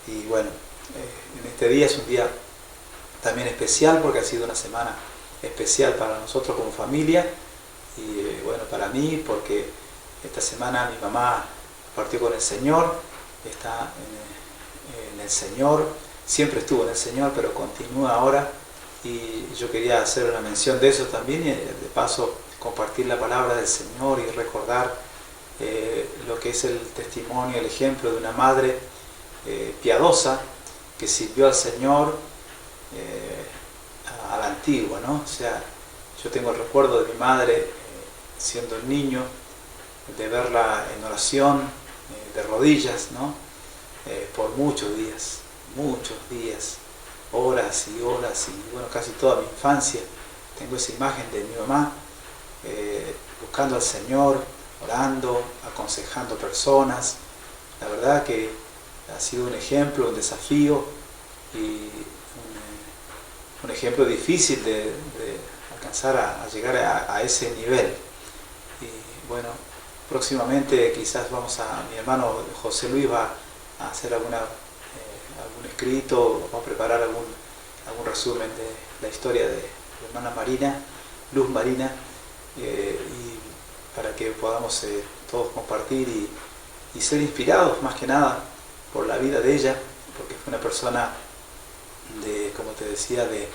Y bueno, en este día es un día también especial porque ha sido una semana especial para nosotros como familia y bueno, para mí porque esta semana mi mamá partió con el Señor, está en el Señor, siempre estuvo en el Señor, pero continúa ahora y yo quería hacer una mención de eso también y de paso compartir la palabra del Señor y recordar lo que es el testimonio, el ejemplo de una madre piadosa que sirvió al Señor a la antigua, ¿no? O sea, yo tengo el recuerdo de mi madre siendo un niño, de verla en oración, de rodillas, ¿no? Por muchos días, horas y horas, y bueno, casi toda mi infancia tengo esa imagen de mi mamá buscando al Señor, orando, aconsejando personas. La verdad que ha sido un ejemplo, un desafío y un ejemplo difícil de alcanzar a llegar a ese nivel. Y bueno, próximamente quizás mi hermano José Luis va a hacer algún escrito, va a preparar algún resumen de la historia de la hermana Marina, Luz Marina, y para que podamos todos compartir y ser inspirados más que nada por la vida de ella, porque fue una persona como te decía, de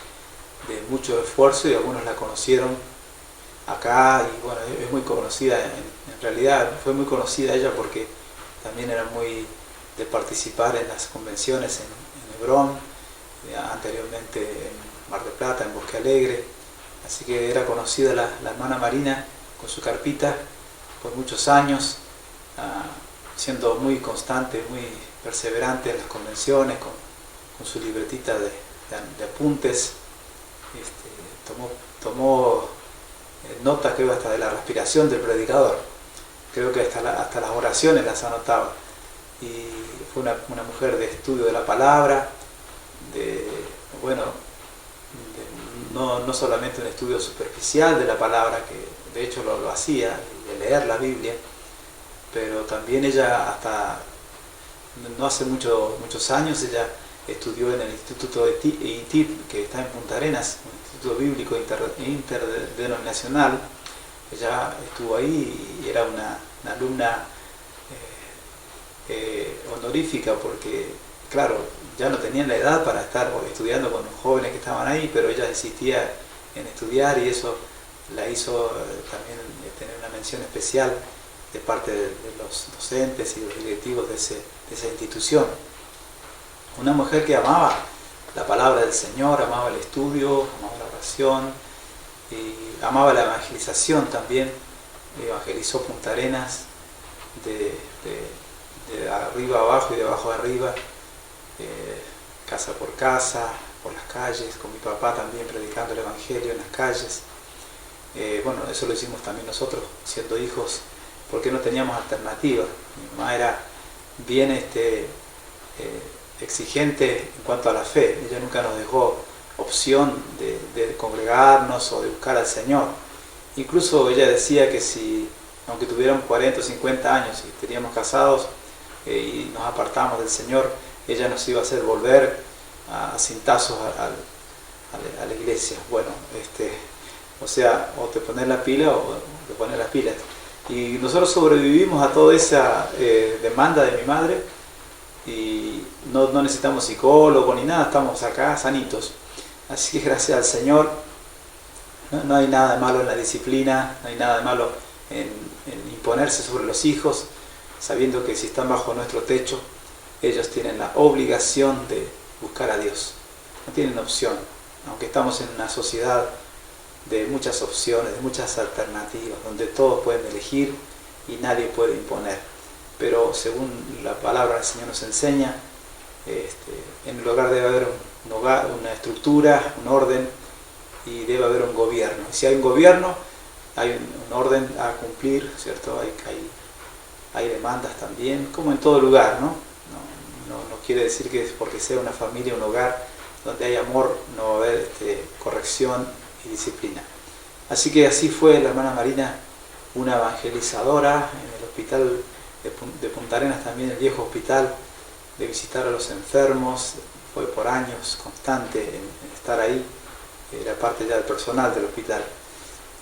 mucho esfuerzo y algunos la conocieron acá y bueno, es muy conocida, en realidad fue muy conocida ella porque también era muy de participar en las convenciones en Hebrón, anteriormente en Mar del Plata, en Bosque Alegre, así que era conocida la hermana Marina con su carpita por muchos años, siendo muy constante, muy perseverante en las convenciones, con su libretita de apuntes, tomó nota, creo, hasta de la respiración del predicador, creo que hasta las oraciones las anotaba, y fue una mujer de estudio de la palabra, no solamente un estudio superficial de la palabra, que de hecho lo hacía, de leer la Biblia, pero también ella hasta no hace muchos años ella estudió en el Instituto de ITIP, que está en Punta Arenas, un Instituto Bíblico Interdenominacional. Ella estuvo ahí y era una alumna honorífica porque, claro, ya no tenían la edad para estar estudiando con los jóvenes que estaban ahí, pero ella insistía en estudiar y eso la hizo también tener una mención especial de parte de los docentes y los directivos de esa institución. Una mujer que amaba la palabra del Señor, amaba el estudio, amaba la oración, y amaba la evangelización también. Evangelizó Punta Arenas de arriba a abajo y de abajo a arriba, casa por casa, por las calles, con mi papá también predicando el Evangelio en las calles. Bueno, eso lo hicimos también nosotros, siendo hijos, porque no teníamos alternativa. Mi mamá era bien exigente en cuanto a la fe. Ella nunca nos dejó opción de congregarnos o de buscar al Señor. Incluso ella decía que si, aunque tuviéramos 40 o 50 años y estaríamos casados y nos apartamos del Señor, ella nos iba a hacer volver a cintazos a la iglesia. Bueno, o sea, o te pones la pila o te pones las pilas. Y nosotros sobrevivimos a toda esa demanda de mi madre y no necesitamos psicólogo ni nada, estamos acá sanitos. Así que gracias al Señor, no hay nada de malo en la disciplina, no hay nada de malo en imponerse sobre los hijos, sabiendo que si están bajo nuestro techo, ellos tienen la obligación de buscar a Dios. No tienen opción, aunque estamos en una sociedad de muchas opciones, de muchas alternativas, donde todos pueden elegir y nadie puede imponer. Pero según la palabra del Señor nos enseña, en el hogar debe haber una estructura, un orden, y debe haber un gobierno. Y si hay un gobierno, hay un orden a cumplir, ¿cierto? Hay demandas también, como en todo lugar, ¿no? No quiere decir que porque sea una familia, un hogar donde hay amor, no va a haber corrección y disciplina. Así que así fue la hermana Marina, una evangelizadora en el hospital de Punta Arenas, también el viejo hospital de visitar a los enfermos, fue por años constante en estar ahí, era parte ya del personal del hospital.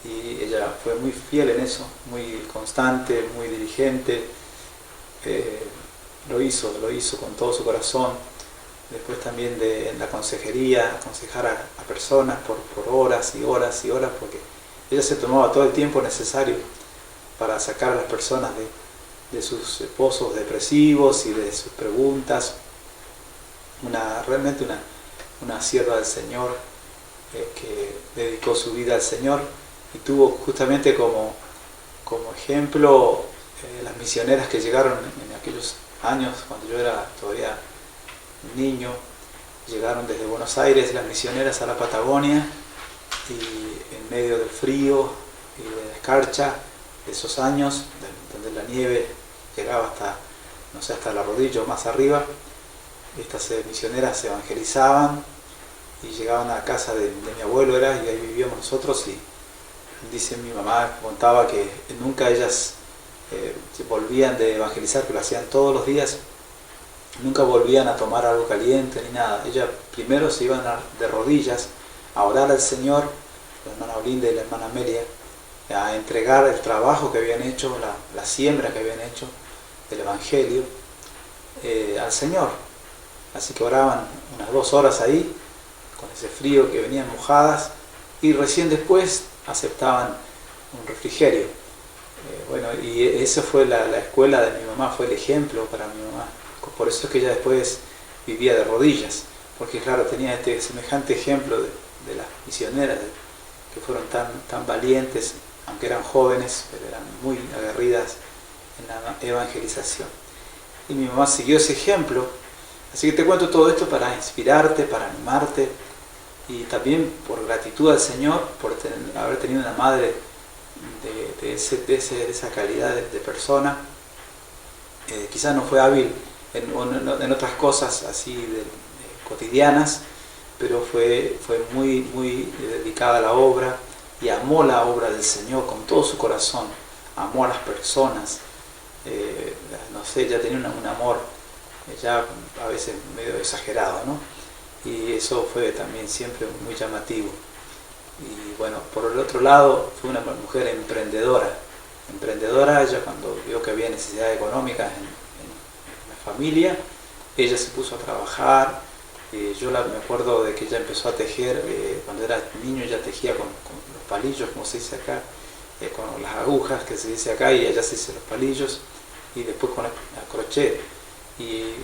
Y ella fue muy fiel en eso, muy constante, muy diligente, lo hizo con todo su corazón. Después también en la consejería, aconsejar a personas por horas y horas y horas, porque ella se tomaba todo el tiempo necesario para sacar a las personas de sus pozos depresivos y de sus preguntas. Realmente una sierva del Señor, que dedicó su vida al Señor y tuvo justamente como ejemplo las misioneras que llegaron en aquellos años, cuando yo era todavía niño. Llegaron desde Buenos Aires las misioneras a la Patagonia, y en medio del frío y de la escarcha de esos años, donde la nieve llegaba hasta la rodilla o más arriba, estas misioneras evangelizaban y llegaban a la casa de mi abuelo, y ahí vivíamos nosotros. Y dice mi mamá, contaba que nunca ellas volvían de evangelizar, que lo hacían todos los días, nunca volvían a tomar algo caliente ni nada. Ellas primero se iban de rodillas a orar al Señor, la hermana Olinda y la hermana Amelia, a entregar el trabajo que habían hecho, la siembra que habían hecho del Evangelio al Señor. Así que oraban unas 2 horas ahí, con ese frío, que venían mojadas, y recién después aceptaban un refrigerio. Y esa fue la escuela de mi mamá, fue el ejemplo para mi mamá. Por eso es que ella después vivía de rodillas, porque claro, tenía este semejante ejemplo de las misioneras, que fueron tan valientes, aunque eran jóvenes, pero eran muy aguerridas en la evangelización. Y mi mamá siguió ese ejemplo. Así que te cuento todo esto para inspirarte, para animarte, y también por gratitud al Señor por haber tenido una madre de esa calidad de persona. Quizás no fue hábil en otras cosas así cotidianas, pero fue muy, muy dedicada a la obra, y amó la obra del Señor con todo su corazón, amó a las personas. No sé, ya tenía un amor ya a veces medio exagerado, ¿no? Y eso fue también siempre muy llamativo. Y bueno, por el otro lado, fue una mujer emprendedora. Ella, cuando vio que había necesidades económicas en la familia, ella se puso a trabajar. Me acuerdo de que ella empezó a tejer, cuando era niño ella tejía con los palillos, como se dice acá, con las agujas que se dice acá, y ella se hizo los palillos, y después con el crochet. Y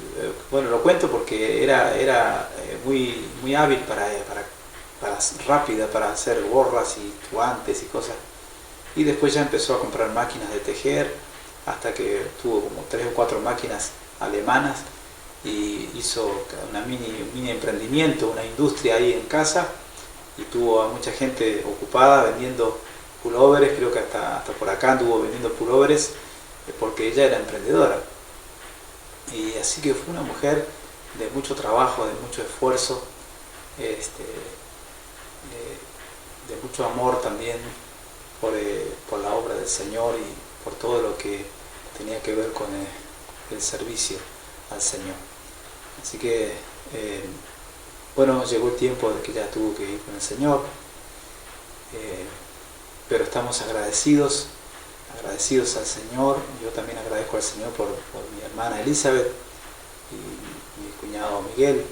bueno, lo cuento porque era muy, muy hábil rápida para hacer gorras y guantes y cosas. Y después ya empezó a comprar máquinas de tejer, hasta que tuvo como 3 o 4 máquinas alemanas, y hizo un mini emprendimiento, una industria ahí en casa, y tuvo a mucha gente ocupada vendiendo pulóveres. Creo que hasta por acá anduvo vendiendo pulóveres, porque ella era emprendedora. Y así que fue una mujer de mucho trabajo, de mucho esfuerzo, de mucho amor también por la obra del Señor, y por todo lo que tenía que ver con el servicio al Señor. Así que, bueno, llegó el tiempo de que ya tuvo que ir con el Señor, pero estamos agradecidos al Señor. Yo también agradezco al Señor por mi hermana Elizabeth y mi cuñado Miguel,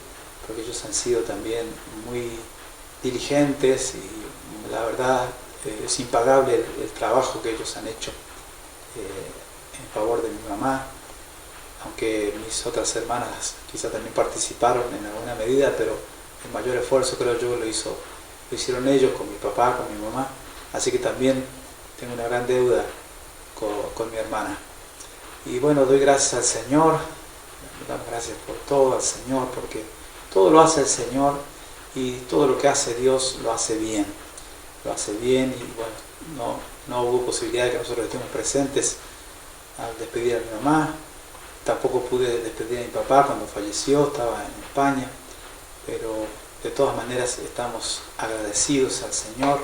porque ellos han sido también muy diligentes, y la verdad es impagable el trabajo que ellos han hecho en favor de mi mamá, aunque mis otras hermanas quizá también participaron en alguna medida, pero el mayor esfuerzo, creo yo, lo hicieron ellos con mi papá, con mi mamá. Así que también tengo una gran deuda con mi hermana. Y bueno, doy gracias al Señor, damos gracias por todo al Señor, porque todo lo hace el Señor, y todo lo que hace Dios lo hace bien. Y bueno, no hubo posibilidad de que nosotros estemos presentes al despedir a mi mamá. Tampoco pude despedir a mi papá cuando falleció, estaba en España, pero de todas maneras estamos agradecidos al Señor,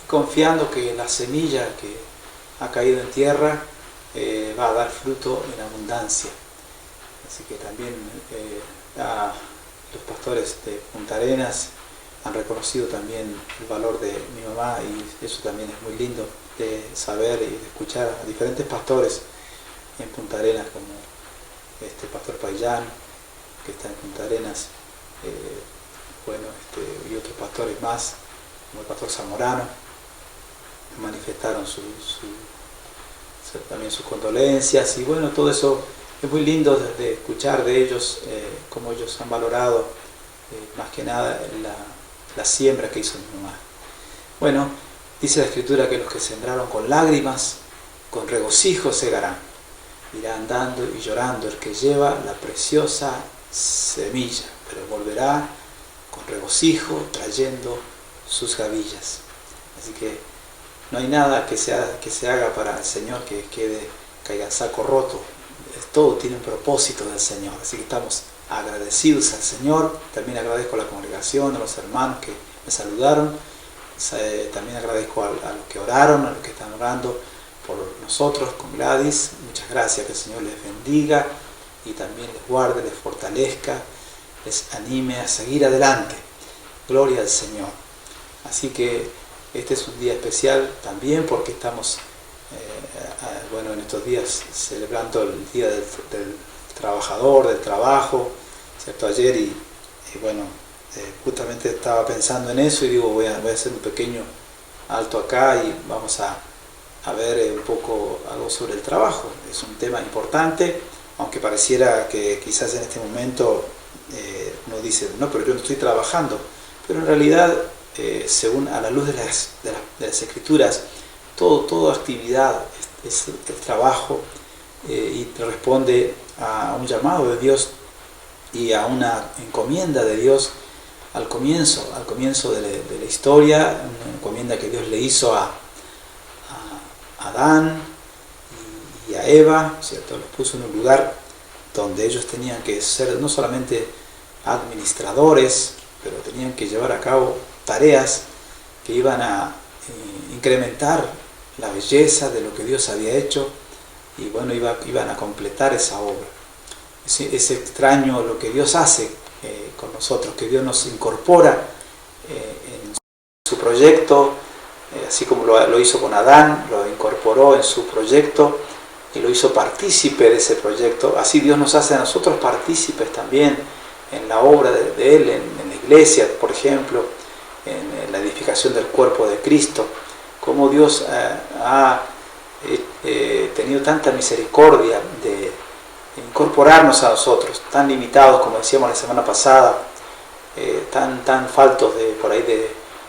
confiando que la semilla que ha caído en tierra va a dar fruto en abundancia. Así que también los pastores de Punta Arenas han reconocido también el valor de mi mamá, y eso también es muy lindo de saber y de escuchar a diferentes pastores en Punta Arenas, como pastor Payán, que está en Punta Arenas, y otros pastores más, como el pastor Zamorano, manifestaron también sus condolencias, y bueno, todo eso es muy lindo de escuchar de ellos, cómo ellos han valorado más que nada la siembra que hizo mi mamá. Bueno, dice la Escritura que los que sembraron con lágrimas, con regocijo segarán. Irá andando y llorando el que lleva la preciosa semilla, pero volverá con regocijo trayendo sus gavillas. Así que no hay nada que se haga para el Señor que caiga en saco roto. Todo tiene un propósito del Señor. Así que estamos agradecidos al Señor. También agradezco a la congregación, a los hermanos que me saludaron. También agradezco a los que oraron, a los que están orando por nosotros con Gladys. Muchas gracias, que el Señor les bendiga y también les guarde, les fortalezca, les anime a seguir adelante. Gloria al Señor. Así que este es un día especial también porque estamos en estos días celebrando el Día del Trabajador, del Trabajo, ¿cierto? Ayer justamente estaba pensando en eso y digo, voy a hacer un pequeño alto acá y vamos a ver un poco algo sobre el trabajo. Es un tema importante, aunque pareciera que quizás en este momento uno dice, no, pero yo no estoy trabajando, pero en realidad, según a la luz de las Escrituras, toda actividad es el trabajo, y responde a un llamado de Dios y a una encomienda de Dios al comienzo de la historia, una encomienda que Dios le hizo a Adán y a Eva, ¿cierto? Los puso en un lugar donde ellos tenían que ser no solamente administradores, pero tenían que llevar a cabo tareas que iban a incrementar la belleza de lo que Dios había hecho, y bueno, iban a completar esa obra. Es extraño lo que Dios hace con nosotros, que Dios nos incorpora en su proyecto, así como lo hizo con Adán, lo incorporó en su proyecto y lo hizo partícipe de ese proyecto. Así Dios nos hace a nosotros partícipes también en la obra de Él, en la iglesia, por ejemplo, en la edificación del cuerpo de Cristo. Cómo Dios ha tenido tanta misericordia de incorporarnos a nosotros, tan limitados, como decíamos la semana pasada, tan faltos de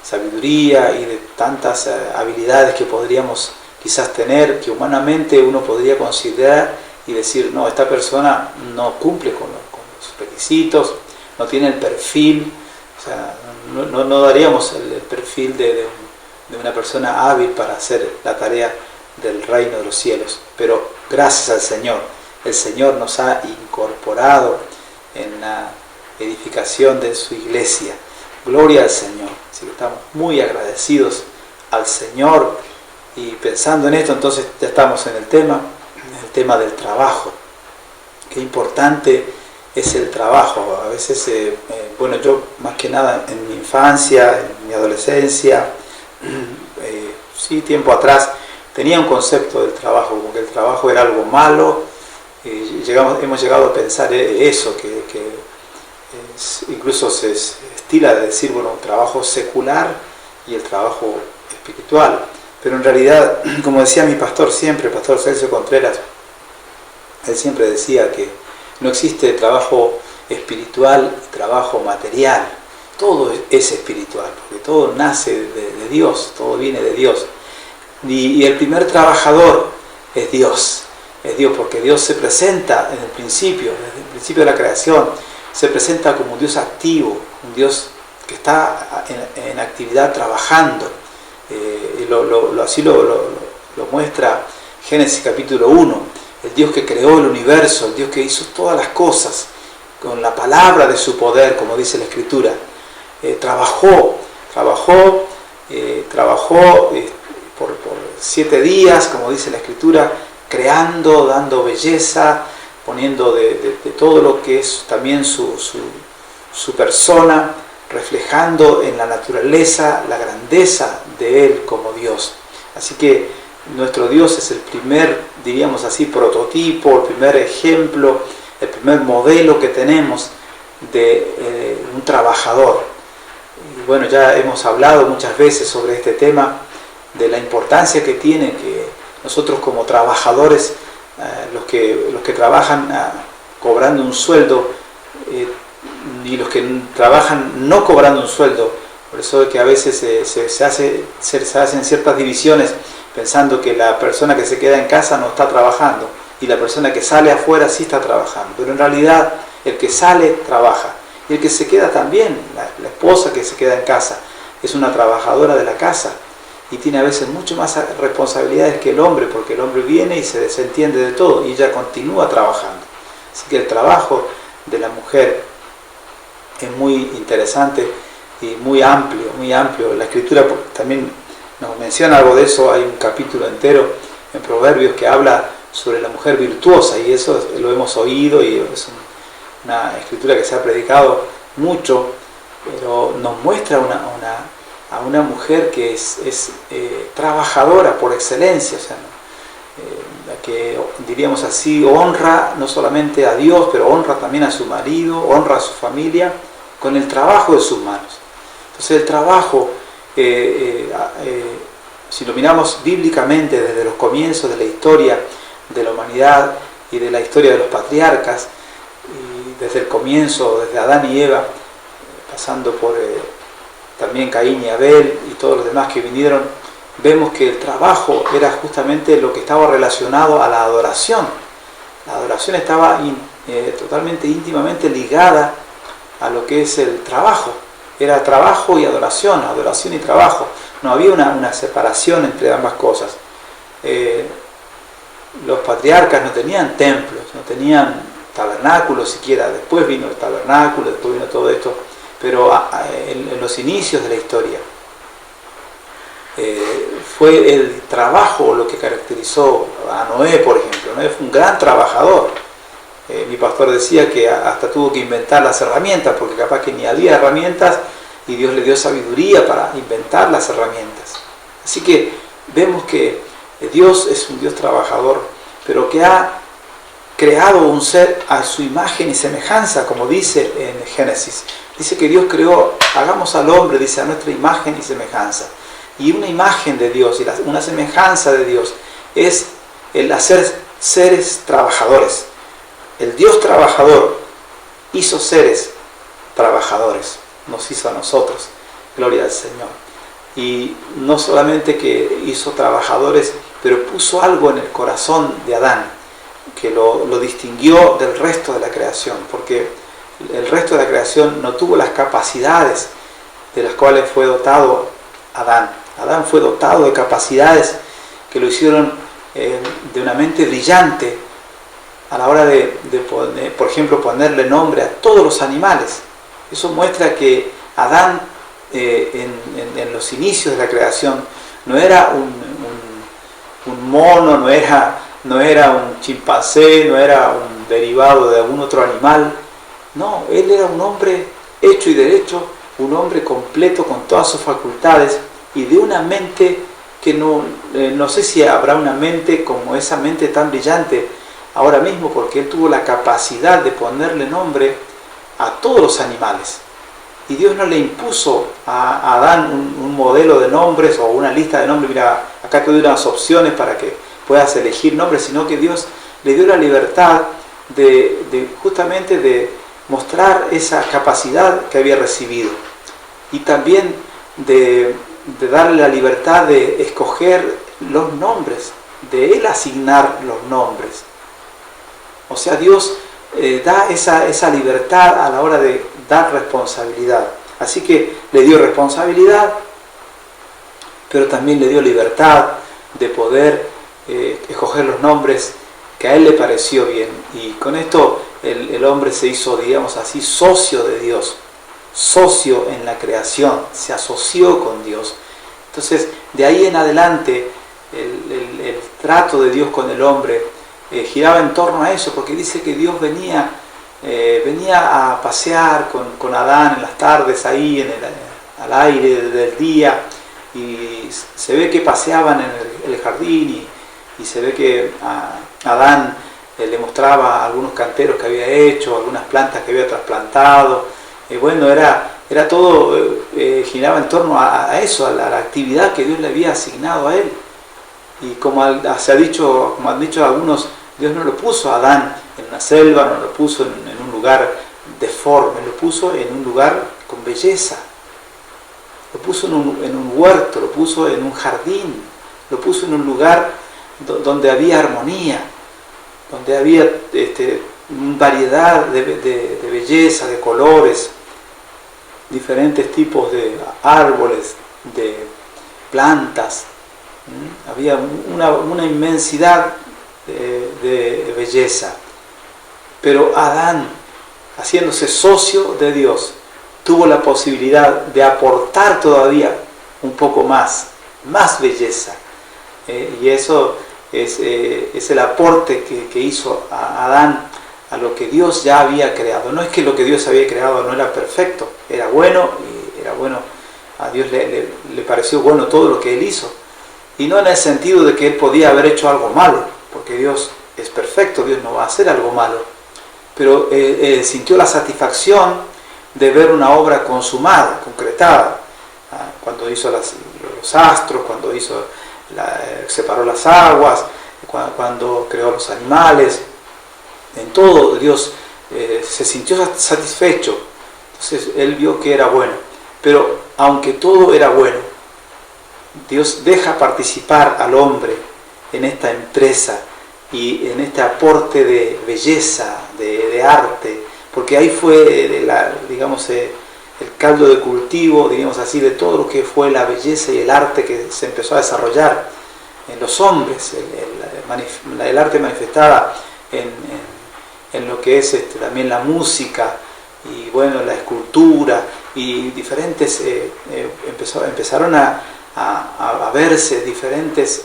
sabiduría y de tantas habilidades que podríamos quizás tener, que humanamente uno podría considerar y decir, no, esta persona no cumple con los requisitos, no tiene el perfil, o sea, no daríamos el perfil de una persona hábil para hacer la tarea del reino de los cielos. Pero gracias al Señor, el Señor nos ha incorporado en la edificación de su iglesia. Gloria al Señor. Así que estamos muy agradecidos al Señor, y pensando en esto, entonces ya estamos en el tema del trabajo. Qué importante es el trabajo. A veces, yo más que nada en mi infancia, en mi adolescencia, tiempo atrás, tenía un concepto del trabajo, como que el trabajo era algo malo. Hemos llegado a pensar eso, que incluso se estila de decir, trabajo secular y el trabajo espiritual. Pero en realidad, como decía mi pastor siempre, el pastor Celso Contreras, él siempre decía que no existe trabajo espiritual y trabajo material. Todo es espiritual, porque todo nace de Dios, todo viene de Dios. Y el primer trabajador es Dios, porque Dios se presenta desde el principio de la creación, se presenta como un Dios activo, un Dios que está en actividad trabajando. Así lo muestra Génesis capítulo 1, el Dios que creó el universo, el Dios que hizo todas las cosas con la palabra de su poder, como dice la Escritura. Trabajó por 7 días, como dice la Escritura, creando, dando belleza, poniendo de todo lo que es también su persona, reflejando en la naturaleza la grandeza de Él como Dios. Así que nuestro Dios es el primer, diríamos así, prototipo, el primer ejemplo, el primer modelo que tenemos de un trabajador. Y bueno, ya hemos hablado muchas veces sobre este tema, de la importancia que tiene que nosotros como trabajadores, los que trabajan cobrando un sueldo, y los que trabajan no cobrando un sueldo, por eso es que a veces se hacen ciertas divisiones pensando que la persona que se queda en casa no está trabajando y la persona que sale afuera sí está trabajando, pero en realidad el que sale trabaja y el que se queda también, la esposa que se queda en casa es una trabajadora de la casa y tiene a veces mucho más responsabilidades que el hombre, porque el hombre viene y se desentiende de todo y ella continúa trabajando. Así que el trabajo de la mujer es muy interesante y muy amplio, muy amplio. La Escritura también nos menciona algo de eso, hay un capítulo entero en Proverbios que habla sobre la mujer virtuosa y eso lo hemos oído y es una Escritura que se ha predicado mucho, pero nos muestra a una mujer que es trabajadora por excelencia, o sea, que diríamos así, honra no solamente a Dios, pero honra también a su marido, honra a su familia con el trabajo de sus manos. Entonces el trabajo, si lo miramos bíblicamente desde los comienzos de la historia de la humanidad y de la historia de los patriarcas, y desde el comienzo, desde Adán y Eva, pasando por también Caín y Abel y todos los demás que vinieron, vemos que el trabajo era justamente lo que estaba relacionado a la adoración. La adoración estaba totalmente íntimamente ligada a lo que es el trabajo. Era trabajo y adoración y trabajo. No había una separación entre ambas cosas. Los patriarcas no tenían templos, no tenían tabernáculos siquiera. Después vino el tabernáculo, después vino todo esto. Pero en los inicios de la historia fue el trabajo lo que caracterizó a Noé, por ejemplo. Noé fue un gran trabajador. Mi pastor decía que hasta tuvo que inventar las herramientas, porque capaz que ni había herramientas y Dios le dio sabiduría para inventar las herramientas. Así que vemos que Dios es un Dios trabajador, pero que ha creado un ser a su imagen y semejanza, como dice en Génesis. Dice que Dios creó, hagamos al hombre, dice, a nuestra imagen y semejanza. Y una imagen de Dios y una semejanza de Dios es el hacer seres trabajadores. El Dios trabajador hizo seres trabajadores, nos hizo a nosotros, gloria al Señor. Y no solamente que hizo trabajadores, pero puso algo en el corazón de Adán, que lo distinguió del resto de la creación, porque el resto de la creación no tuvo las capacidades de las cuales fue dotado Adán. Adán fue dotado de capacidades que lo hicieron de una mente brillante a la hora de poner, por ejemplo, ponerle nombre a todos los animales. Eso muestra que Adán en los inicios de la creación no era un mono, no era un chimpancé, no era un derivado de algún otro animal. No, él era un hombre hecho y derecho, un hombre completo con todas sus facultades y de una mente que no sé si habrá una mente como esa mente tan brillante ahora mismo, porque él tuvo la capacidad de ponerle nombre a todos los animales. Y Dios no le impuso a Adán un modelo de nombres o una lista de nombres, mira, acá te doy unas opciones para que puedas elegir nombres, sino que Dios le dio la libertad justamente de mostrar esa capacidad que había recibido. Y también de darle la libertad de escoger los nombres, de él asignar los nombres. O sea, Dios da esa libertad a la hora de dar responsabilidad. Así que le dio responsabilidad, pero también le dio libertad de poder escoger los nombres que a él le pareció bien. Y con esto el hombre se hizo, digamos así, socio de Dios, socio en la creación, se asoció con Dios. Entonces, de ahí en adelante, el trato de Dios con el hombre giraba en torno a eso, porque dice que Dios venía a pasear con Adán en las tardes ahí al aire del día, y se ve que paseaban en el jardín, y se ve que a Adán le mostraba algunos canteros que había hecho, algunas plantas que había trasplantado. Bueno, era todo, giraba en torno a eso, a la actividad que Dios le había asignado a él. Y como han dicho algunos, Dios no lo puso a Adán en una selva, no lo puso en un lugar deforme, lo puso en un lugar con belleza, lo puso en un huerto, lo puso en un jardín, lo puso en un lugar donde había armonía, donde había variedad de belleza, de colores, diferentes tipos de árboles, de plantas. Había una inmensidad de belleza. Pero Adán, haciéndose socio de Dios, tuvo la posibilidad de aportar todavía un poco más belleza. Y eso es el aporte que hizo Adán a lo que Dios ya había creado. No es que lo que Dios había creado no era perfecto, era bueno, y era bueno, a Dios le pareció bueno todo lo que Él hizo. Y no en el sentido de que Él podía haber hecho algo malo, porque Dios es perfecto, Dios no va a hacer algo malo. Pero sintió la satisfacción de ver una obra consumada, concretada. Cuando hizo los astros, cuando separó las aguas, cuando creó los animales. En todo Dios se sintió satisfecho. Entonces Él vio que era bueno. Pero aunque todo era bueno, Dios deja participar al hombre en esta empresa y en este aporte de belleza, de arte, porque ahí fue, el caldo de cultivo, digamos así, de todo lo que fue la belleza y el arte que se empezó a desarrollar en los hombres, el arte manifestada en lo que es también la música, y bueno, la escultura, y diferentes, empezaron a verse diferentes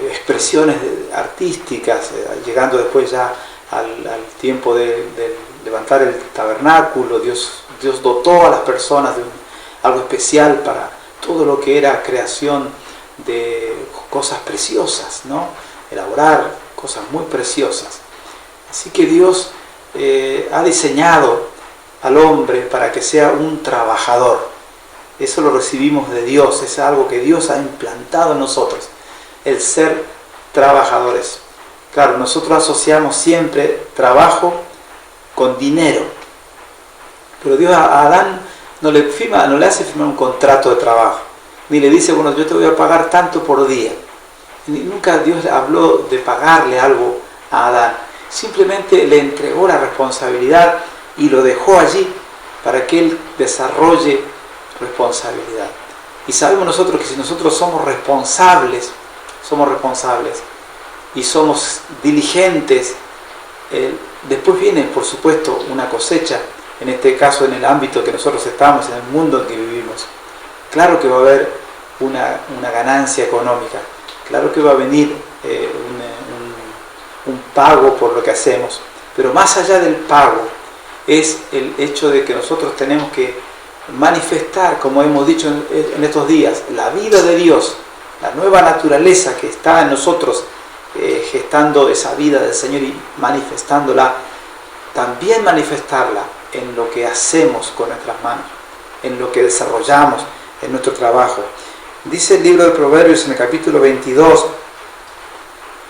expresiones artísticas, llegando después ya al tiempo de levantar el tabernáculo. Dios dotó a las personas de algo especial para todo lo que era creación de cosas preciosas, ¿no? Elaborar cosas muy preciosas. Así que Dios ha diseñado al hombre para que sea un trabajador. Eso lo recibimos de Dios, es algo que Dios ha implantado en nosotros, el ser trabajadores. Claro, nosotros asociamos siempre trabajo con dinero, pero Dios a Adán no le hace firmar un contrato de trabajo, ni le dice, bueno, yo te voy a pagar tanto por día. Nunca Dios habló de pagarle algo a Adán, simplemente le entregó la responsabilidad y lo dejó allí para que él desarrolle responsabilidad. Y sabemos nosotros que si nosotros somos responsables y somos diligentes, después viene, por supuesto, una cosecha, en este caso en el ámbito que nosotros estamos, en el mundo en que vivimos. Claro que va a haber una ganancia económica, claro que va a venir un pago por lo que hacemos, pero más allá del pago es el hecho de que nosotros tenemos que manifestar, como hemos dicho en estos días, la vida de Dios, la nueva naturaleza que está en nosotros, gestando esa vida del Señor y manifestándola, también manifestarla en lo que hacemos con nuestras manos, en lo que desarrollamos en nuestro trabajo. Dice el libro de Proverbios en el capítulo 22,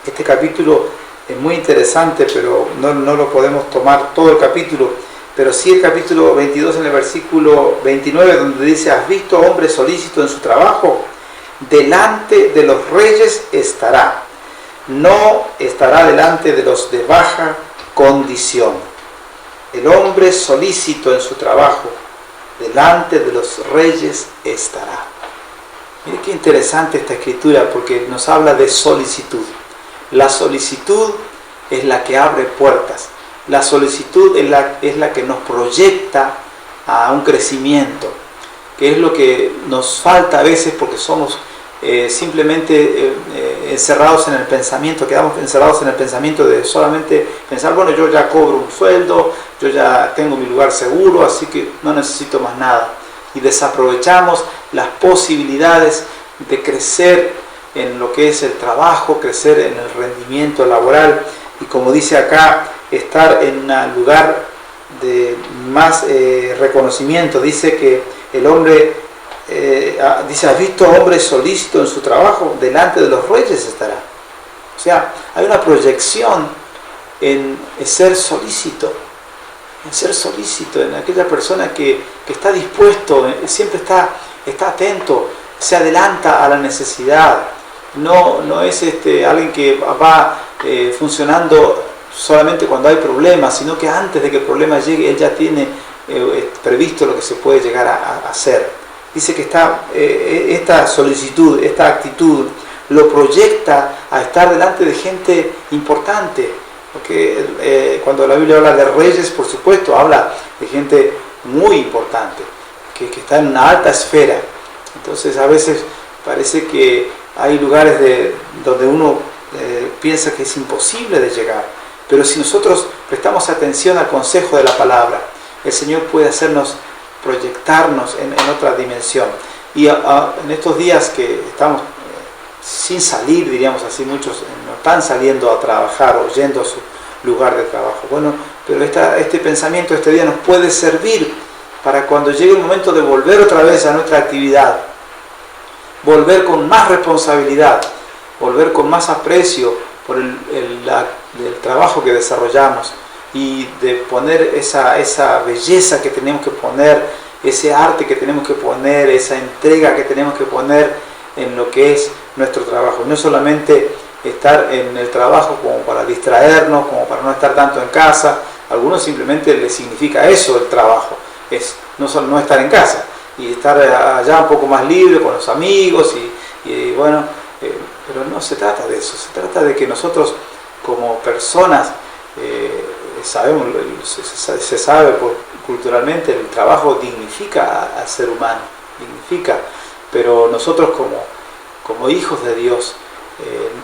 este capítulo es muy interesante, pero no lo podemos tomar todo el capítulo, pero sí el capítulo 22 en el versículo 29, donde dice: ¿has visto hombre solícito en su trabajo? Delante de los reyes estará, no estará delante de los de baja condición. El hombre solícito en su trabajo, delante de los reyes estará. Mire qué interesante esta escritura, porque nos habla de solicitud. La solicitud es la que abre puertas. La solicitud es la que nos proyecta a un crecimiento, que es lo que nos falta a veces porque somos simplemente encerrados en el pensamiento, quedamos encerrados en el pensamiento de solamente pensar, bueno, yo ya cobro un sueldo, yo ya tengo mi lugar seguro, así que no necesito más nada. Y desaprovechamos las posibilidades de crecer en lo que es el trabajo, crecer en el rendimiento laboral y, como dice acá, estar en un lugar de más reconocimiento. Dice que el hombre, dice, ¿has visto hombre solícito en su trabajo? Delante de los reyes estará. O sea, hay una proyección en ser solícito, en aquella persona que está dispuesto, siempre está atento, se adelanta a la necesidad. No es alguien que va funcionando solamente cuando hay problemas, sino que antes de que el problema llegue, él ya tiene previsto lo que se puede llegar a hacer. Dice que esta solicitud, esta actitud, lo proyecta a estar delante de gente importante, porque cuando la Biblia habla de reyes, por supuesto, habla de gente muy importante, que está en una alta esfera. Entonces a veces parece que hay lugares donde uno piensa que es imposible de llegar, pero si nosotros prestamos atención al consejo de la palabra, el Señor puede hacernos proyectarnos en otra dimensión. Y en estos días que estamos sin salir, diríamos así, muchos no están saliendo a trabajar o yendo a su lugar de trabajo. Bueno, pero este pensamiento, este día nos puede servir para cuando llegue el momento de volver otra vez a nuestra actividad, volver con más responsabilidad, volver con más aprecio por el trabajo que desarrollamos, y de poner esa belleza que tenemos que poner, ese arte que tenemos que poner, esa entrega que tenemos que poner en lo que es nuestro trabajo. No solamente estar en el trabajo como para distraernos, como para no estar tanto en casa. A algunos simplemente les significa eso el trabajo, es no estar en casa y estar allá un poco más libre con los amigos y bueno, pero no se trata de eso. Se trata de que nosotros como personas sabemos, se sabe culturalmente, el trabajo dignifica al ser humano, dignifica, pero nosotros como hijos de Dios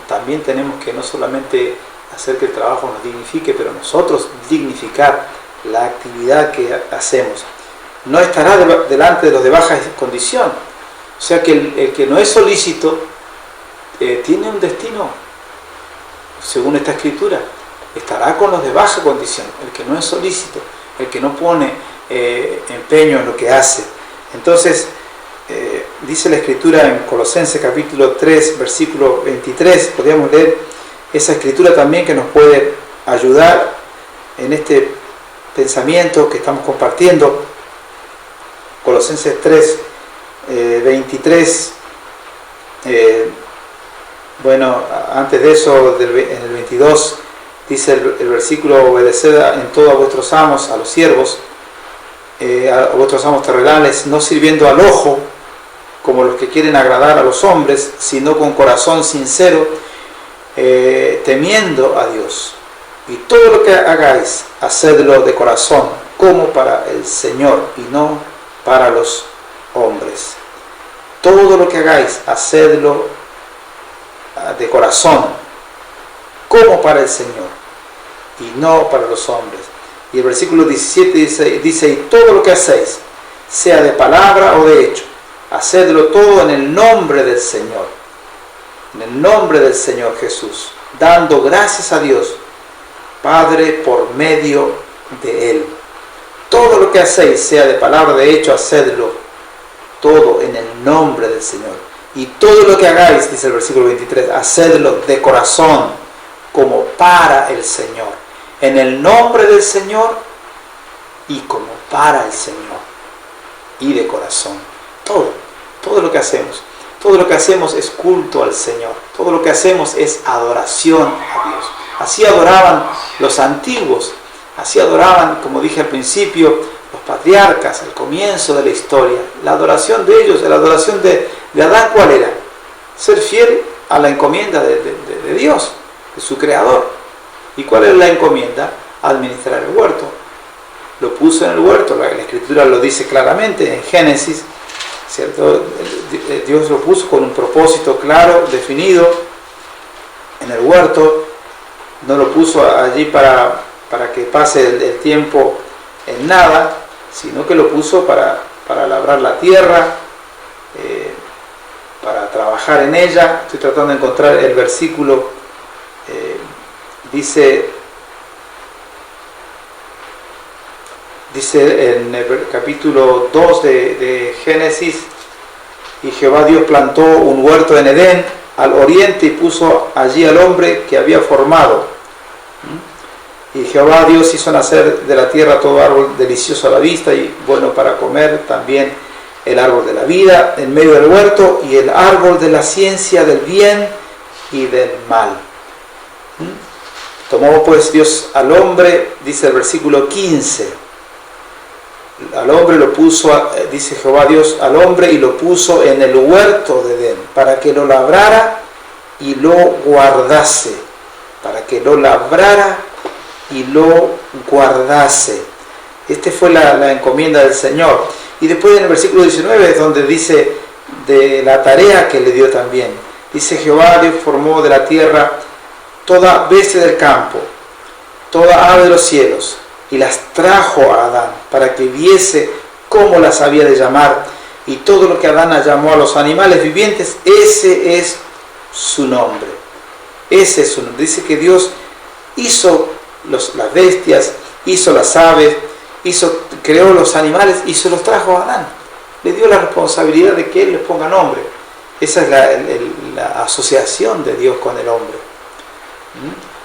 también tenemos que no solamente hacer que el trabajo nos dignifique, pero nosotros dignificar la actividad que hacemos. No estará delante de los de baja condición, o sea que el que no es solícito tiene un destino, según esta escritura. Estará con los de baja condición, el que no es solícito, el que no pone empeño en lo que hace. Entonces, dice la escritura en Colosenses capítulo 3, versículo 23, podríamos leer esa escritura también que nos puede ayudar en este pensamiento que estamos compartiendo. Colosenses 3, 23, bueno, antes de eso, en el 22, dice el versículo: obedeced en todo a vuestros amos, a los siervos, a vuestros amos terrenales, no sirviendo al ojo, como los que quieren agradar a los hombres, sino con corazón sincero, temiendo a Dios. Y todo lo que hagáis, hacedlo de corazón, como para el Señor, y no para los hombres. Todo lo que hagáis, hacedlo de corazón, como para el Señor, y no para los hombres. Y el versículo 17 dice: y todo lo que hacéis, sea de palabra o de hecho, hacedlo todo en el nombre del Señor, en el nombre del Señor Jesús, dando gracias a Dios Padre por medio de Él. Todo lo que hacéis, sea de palabra o de hecho, hacedlo todo en el nombre del Señor. Y todo lo que hagáis, dice el versículo 23, hacedlo de corazón, como para el Señor, en el nombre del Señor y como para el Señor, y de corazón. Todo lo que hacemos es culto al Señor, todo lo que hacemos es adoración a Dios. Así adoraban los antiguos, así adoraban, como dije al principio, los patriarcas al comienzo de la historia. La adoración de ellos, la adoración de Adán, ¿cuál era? Ser fiel a la encomienda de Dios, de su creador. ¿Y cuál es la encomienda? Administrar el huerto. Lo puso en el huerto, la escritura lo dice claramente en Génesis, ¿cierto? Dios lo puso con un propósito claro, definido en el huerto. No lo puso allí para que pase el tiempo en nada, sino que lo puso para labrar la tierra, para trabajar en ella. Estoy tratando de encontrar el versículo. Dice en el capítulo 2 de Génesis: y Jehová Dios plantó un huerto en Edén al oriente y puso allí al hombre que había formado. Y Jehová Dios hizo nacer de la tierra todo árbol delicioso a la vista y bueno para comer, también el árbol de la vida en medio del huerto y el árbol de la ciencia del bien y del mal. Tomó pues Dios al hombre, dice el versículo 15, al hombre lo puso, dice Jehová Dios al hombre, y lo puso en el huerto de Edén, para que lo labrara y lo guardase, para que lo labrara y lo guardase. Esta fue la encomienda del Señor. Y después en el versículo 19 es donde dice de la tarea que le dio también. Dice: Jehová Dios formó de la tierra toda bestia del campo, toda ave de los cielos, y las trajo a Adán, para que viese cómo las había de llamar. Y todo lo que Adán llamó a los animales vivientes, ese es su nombre. Ese es su nombre. Dice que Dios hizo las bestias, hizo las aves, creó los animales y se los trajo a Adán. Le dio la responsabilidad de que él les ponga nombre. Esa es la asociación de Dios con el hombre.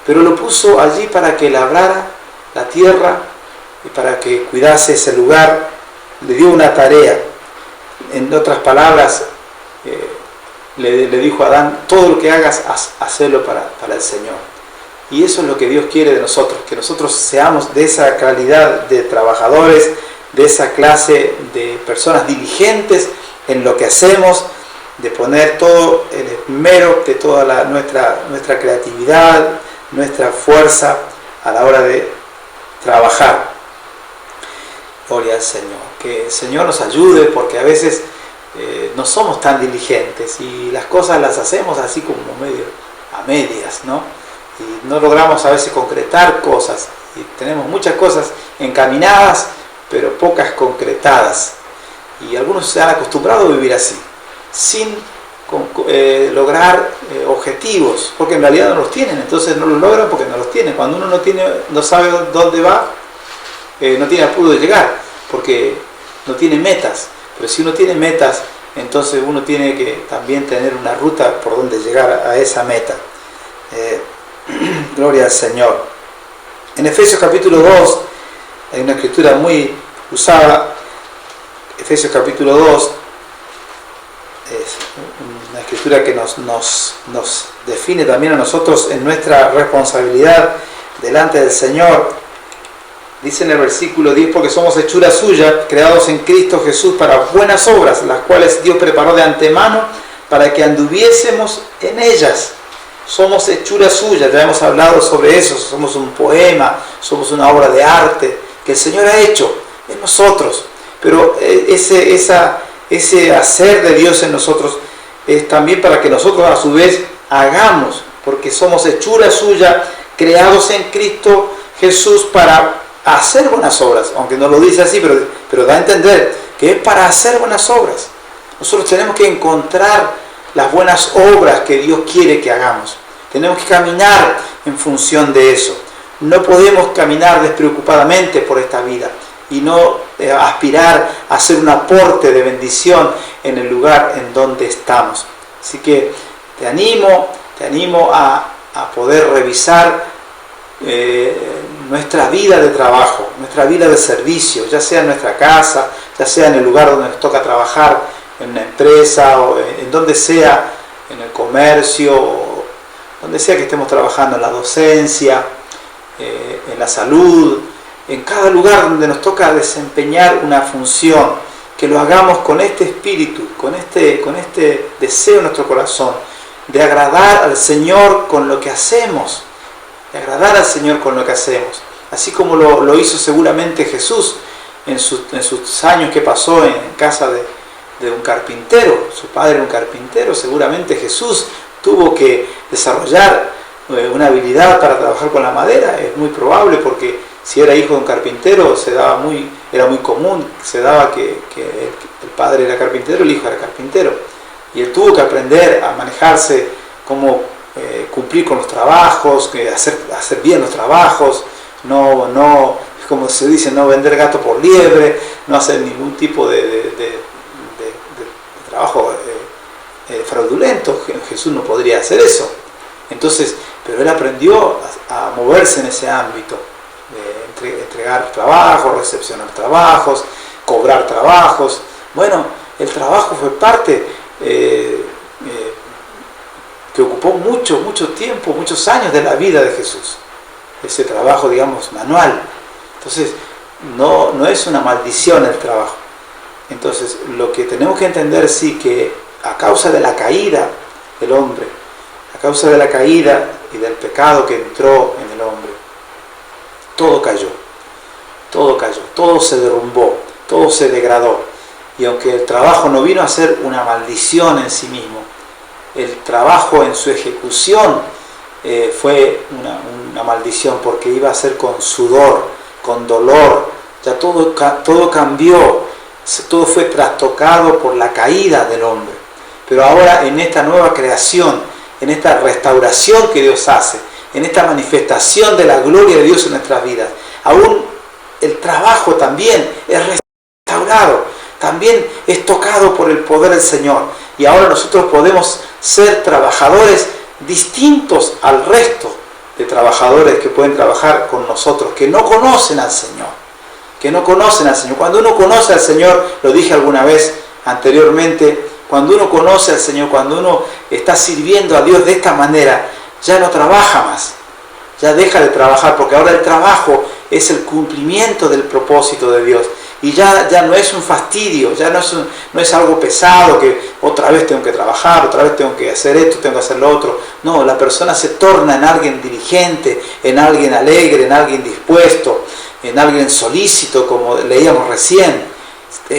Pero lo puso allí para que labrara la tierra y para que cuidase ese lugar. Le dio una tarea. En otras palabras, le dijo a Adán: todo lo que hagas, hacelo para el Señor. Y eso es lo que Dios quiere de nosotros, que nosotros seamos de esa calidad de trabajadores, de esa clase de personas diligentes en lo que hacemos, de poner todo el esmero de toda nuestra creatividad, nuestra fuerza a la hora de trabajar. Gloria al Señor. Que el Señor nos ayude, porque a veces no somos tan diligentes y las cosas las hacemos así como medio a medias, ¿no? Y no logramos a veces concretar cosas, y tenemos muchas cosas encaminadas pero pocas concretadas, y algunos se han acostumbrado a vivir así, sin lograr objetivos, porque en realidad no los tienen. Entonces no los logran porque no los tienen. Cuando uno no sabe dónde va, no tiene apuro de llegar, porque no tiene metas. Pero si uno tiene metas, entonces uno tiene que también tener una ruta por donde llegar a esa meta. Gloria al Señor. En Efesios capítulo 2 hay una escritura muy usada. Efesios capítulo 2 es una escritura que nos define también a nosotros en nuestra responsabilidad delante del Señor. Dice en el versículo 10: porque somos hechura suya, creados en Cristo Jesús para buenas obras, las cuales Dios preparó de antemano para que anduviésemos en ellas. Somos hechura suya, ya hemos hablado sobre eso. Somos un poema, somos una obra de arte que el Señor ha hecho en nosotros. Pero ese hacer de Dios en nosotros es también para que nosotros a su vez hagamos, porque somos hechura suya, creados en Cristo Jesús para hacer buenas obras. Aunque no lo dice así, pero da a entender que es para hacer buenas obras. Nosotros tenemos que encontrar las buenas obras que Dios quiere que hagamos. Tenemos que caminar en función de eso. No podemos caminar despreocupadamente por esta vida y no aspirar a hacer un aporte de bendición en el lugar en donde estamos. Así que te animo a poder revisar nuestra vida de trabajo, nuestra vida de servicio, ya sea en nuestra casa, ya sea en el lugar donde nos toca trabajar, en una empresa o en donde sea, en el comercio, o donde sea que estemos trabajando, en la docencia, en la salud, en cada lugar donde nos toca desempeñar una función, que lo hagamos con este espíritu, con este deseo en nuestro corazón, de agradar al Señor con lo que hacemos, así como lo hizo seguramente Jesús en sus años que pasó en casa de un carpintero. Su padre era un carpintero. Seguramente Jesús tuvo que desarrollar una habilidad para trabajar con la madera. Es muy probable, porque si era hijo de un carpintero era muy común, se daba que el padre era carpintero, el hijo era carpintero. Y él tuvo que aprender a manejarse, cómo cumplir con los trabajos, hacer bien los trabajos, no, como se dice, no vender gato por liebre, no hacer ningún tipo de trabajo fraudulento. Jesús no podría hacer eso. Entonces, pero él aprendió a moverse en ese ámbito, de entregar trabajos, recepcionar trabajos, cobrar trabajos. Bueno, el trabajo fue parte que ocupó mucho tiempo, muchos años de la vida de Jesús. Ese trabajo, digamos, manual. Entonces, no es una maldición el trabajo. Entonces, lo que tenemos que entender, sí, que a causa de la caída del hombre, a causa de la caída y del pecado que entró en el hombre, todo cayó, todo se derrumbó, todo se degradó. Y aunque el trabajo no vino a ser una maldición en sí mismo, el trabajo en su ejecución fue una maldición, porque iba a ser con sudor, con dolor. Ya todo cambió, todo fue trastocado por la caída del hombre. Pero ahora, en esta nueva creación, en esta restauración que Dios hace, en esta manifestación de la gloria de Dios en nuestras vidas, aún el trabajo también es restaurado, también es tocado por el poder del Señor. Y ahora nosotros podemos ser trabajadores distintos al resto de trabajadores que pueden trabajar con nosotros, que no conocen al Señor. Cuando uno conoce al Señor, lo dije alguna vez anteriormente, cuando uno conoce al Señor, cuando uno está sirviendo a Dios de esta manera, ya no trabaja más, ya deja de trabajar, porque ahora el trabajo es el cumplimiento del propósito de Dios. Y ya no es un fastidio, ya no es algo pesado, que otra vez tengo que trabajar, otra vez tengo que hacer esto, tengo que hacer lo otro. No, la persona se torna en alguien diligente, en alguien alegre, en alguien dispuesto, en alguien solícito, como leíamos recién.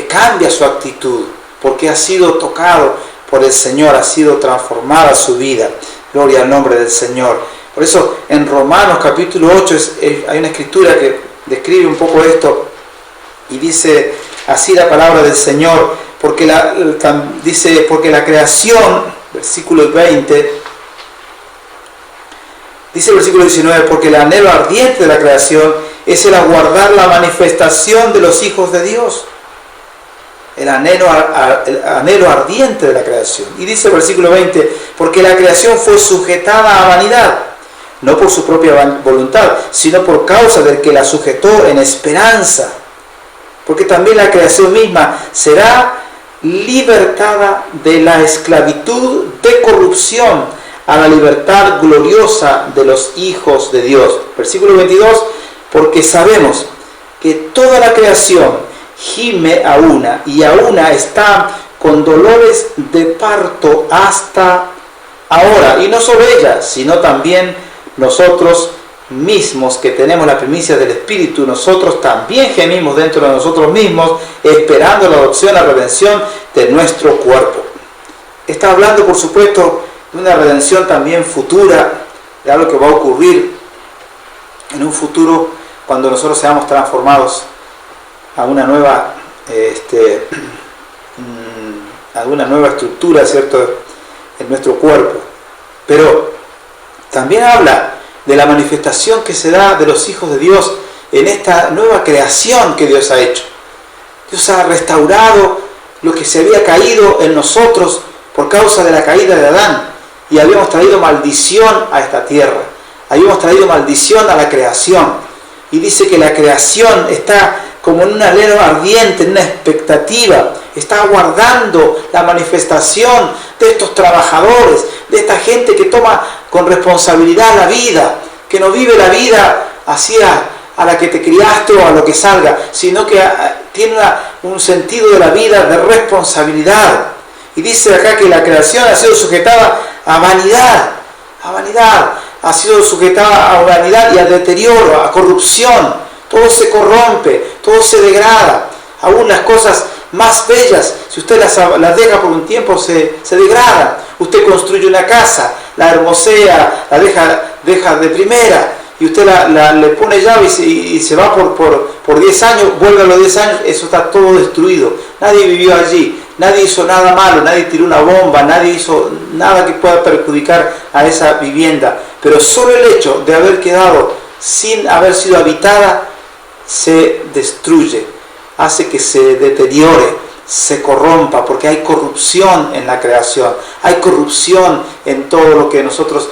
Cambia su actitud, porque ha sido tocado por el Señor, ha sido transformada su vida. Gloria al nombre del Señor. Por eso en Romanos capítulo 8 hay una escritura que describe un poco esto, y dice así la palabra del Señor, porque la creación, versículo 20, dice el versículo 19, porque el anhelo ardiente de la creación es el aguardar la manifestación de los hijos de Dios. El anhelo ardiente de la creación. Y dice el versículo 20, porque la creación fue sujetada a vanidad, no por su propia voluntad, sino por causa del que la sujetó en esperanza. Porque también la creación misma será libertada de la esclavitud de corrupción a la libertad gloriosa de los hijos de Dios. Versículo 22, porque sabemos que toda la creación gime a una, y a una está con dolores de parto hasta ahora. Y no solo ella, sino también nosotros mismos, que tenemos la primicia del Espíritu, nosotros también gemimos dentro de nosotros mismos, esperando la adopción, la redención de nuestro cuerpo. Está hablando, por supuesto, de una redención también futura, de algo que va a ocurrir en un futuro, cuando nosotros seamos transformados a una nueva estructura, ¿cierto?, en nuestro cuerpo. Pero también habla de la manifestación que se da de los hijos de Dios en esta nueva creación que Dios ha hecho. Dios ha restaurado lo que se había caído en nosotros por causa de la caída de Adán, y habíamos traído maldición a esta tierra, habíamos traído maldición a la creación. Y dice que la creación está como en un anhelo ardiente, en una expectativa, está aguardando la manifestación de estos trabajadores, de esta gente que toma con responsabilidad la vida, que no vive la vida así a la que te criaste o a lo que salga, sino que tiene un sentido de la vida de responsabilidad. Y dice acá que la creación ha sido sujetada a vanidad, ha sido sujetada a vanidad y a deterioro, a corrupción. Todo se corrompe, todo se degrada. Aún las cosas más bellas, si usted las deja por un tiempo, se degradan. Usted construye una casa, la hermosea, la deja de primera, y usted le pone llave y se va por 10 años, vuelve a los 10 años, eso está todo destruido. Nadie vivió allí, nadie hizo nada malo, nadie tiró una bomba, nadie hizo nada que pueda perjudicar a esa vivienda. Pero solo el hecho de haber quedado sin haber sido habitada, se destruye, hace que se deteriore, se corrompa, porque hay corrupción en la creación, hay corrupción en todo lo que nosotros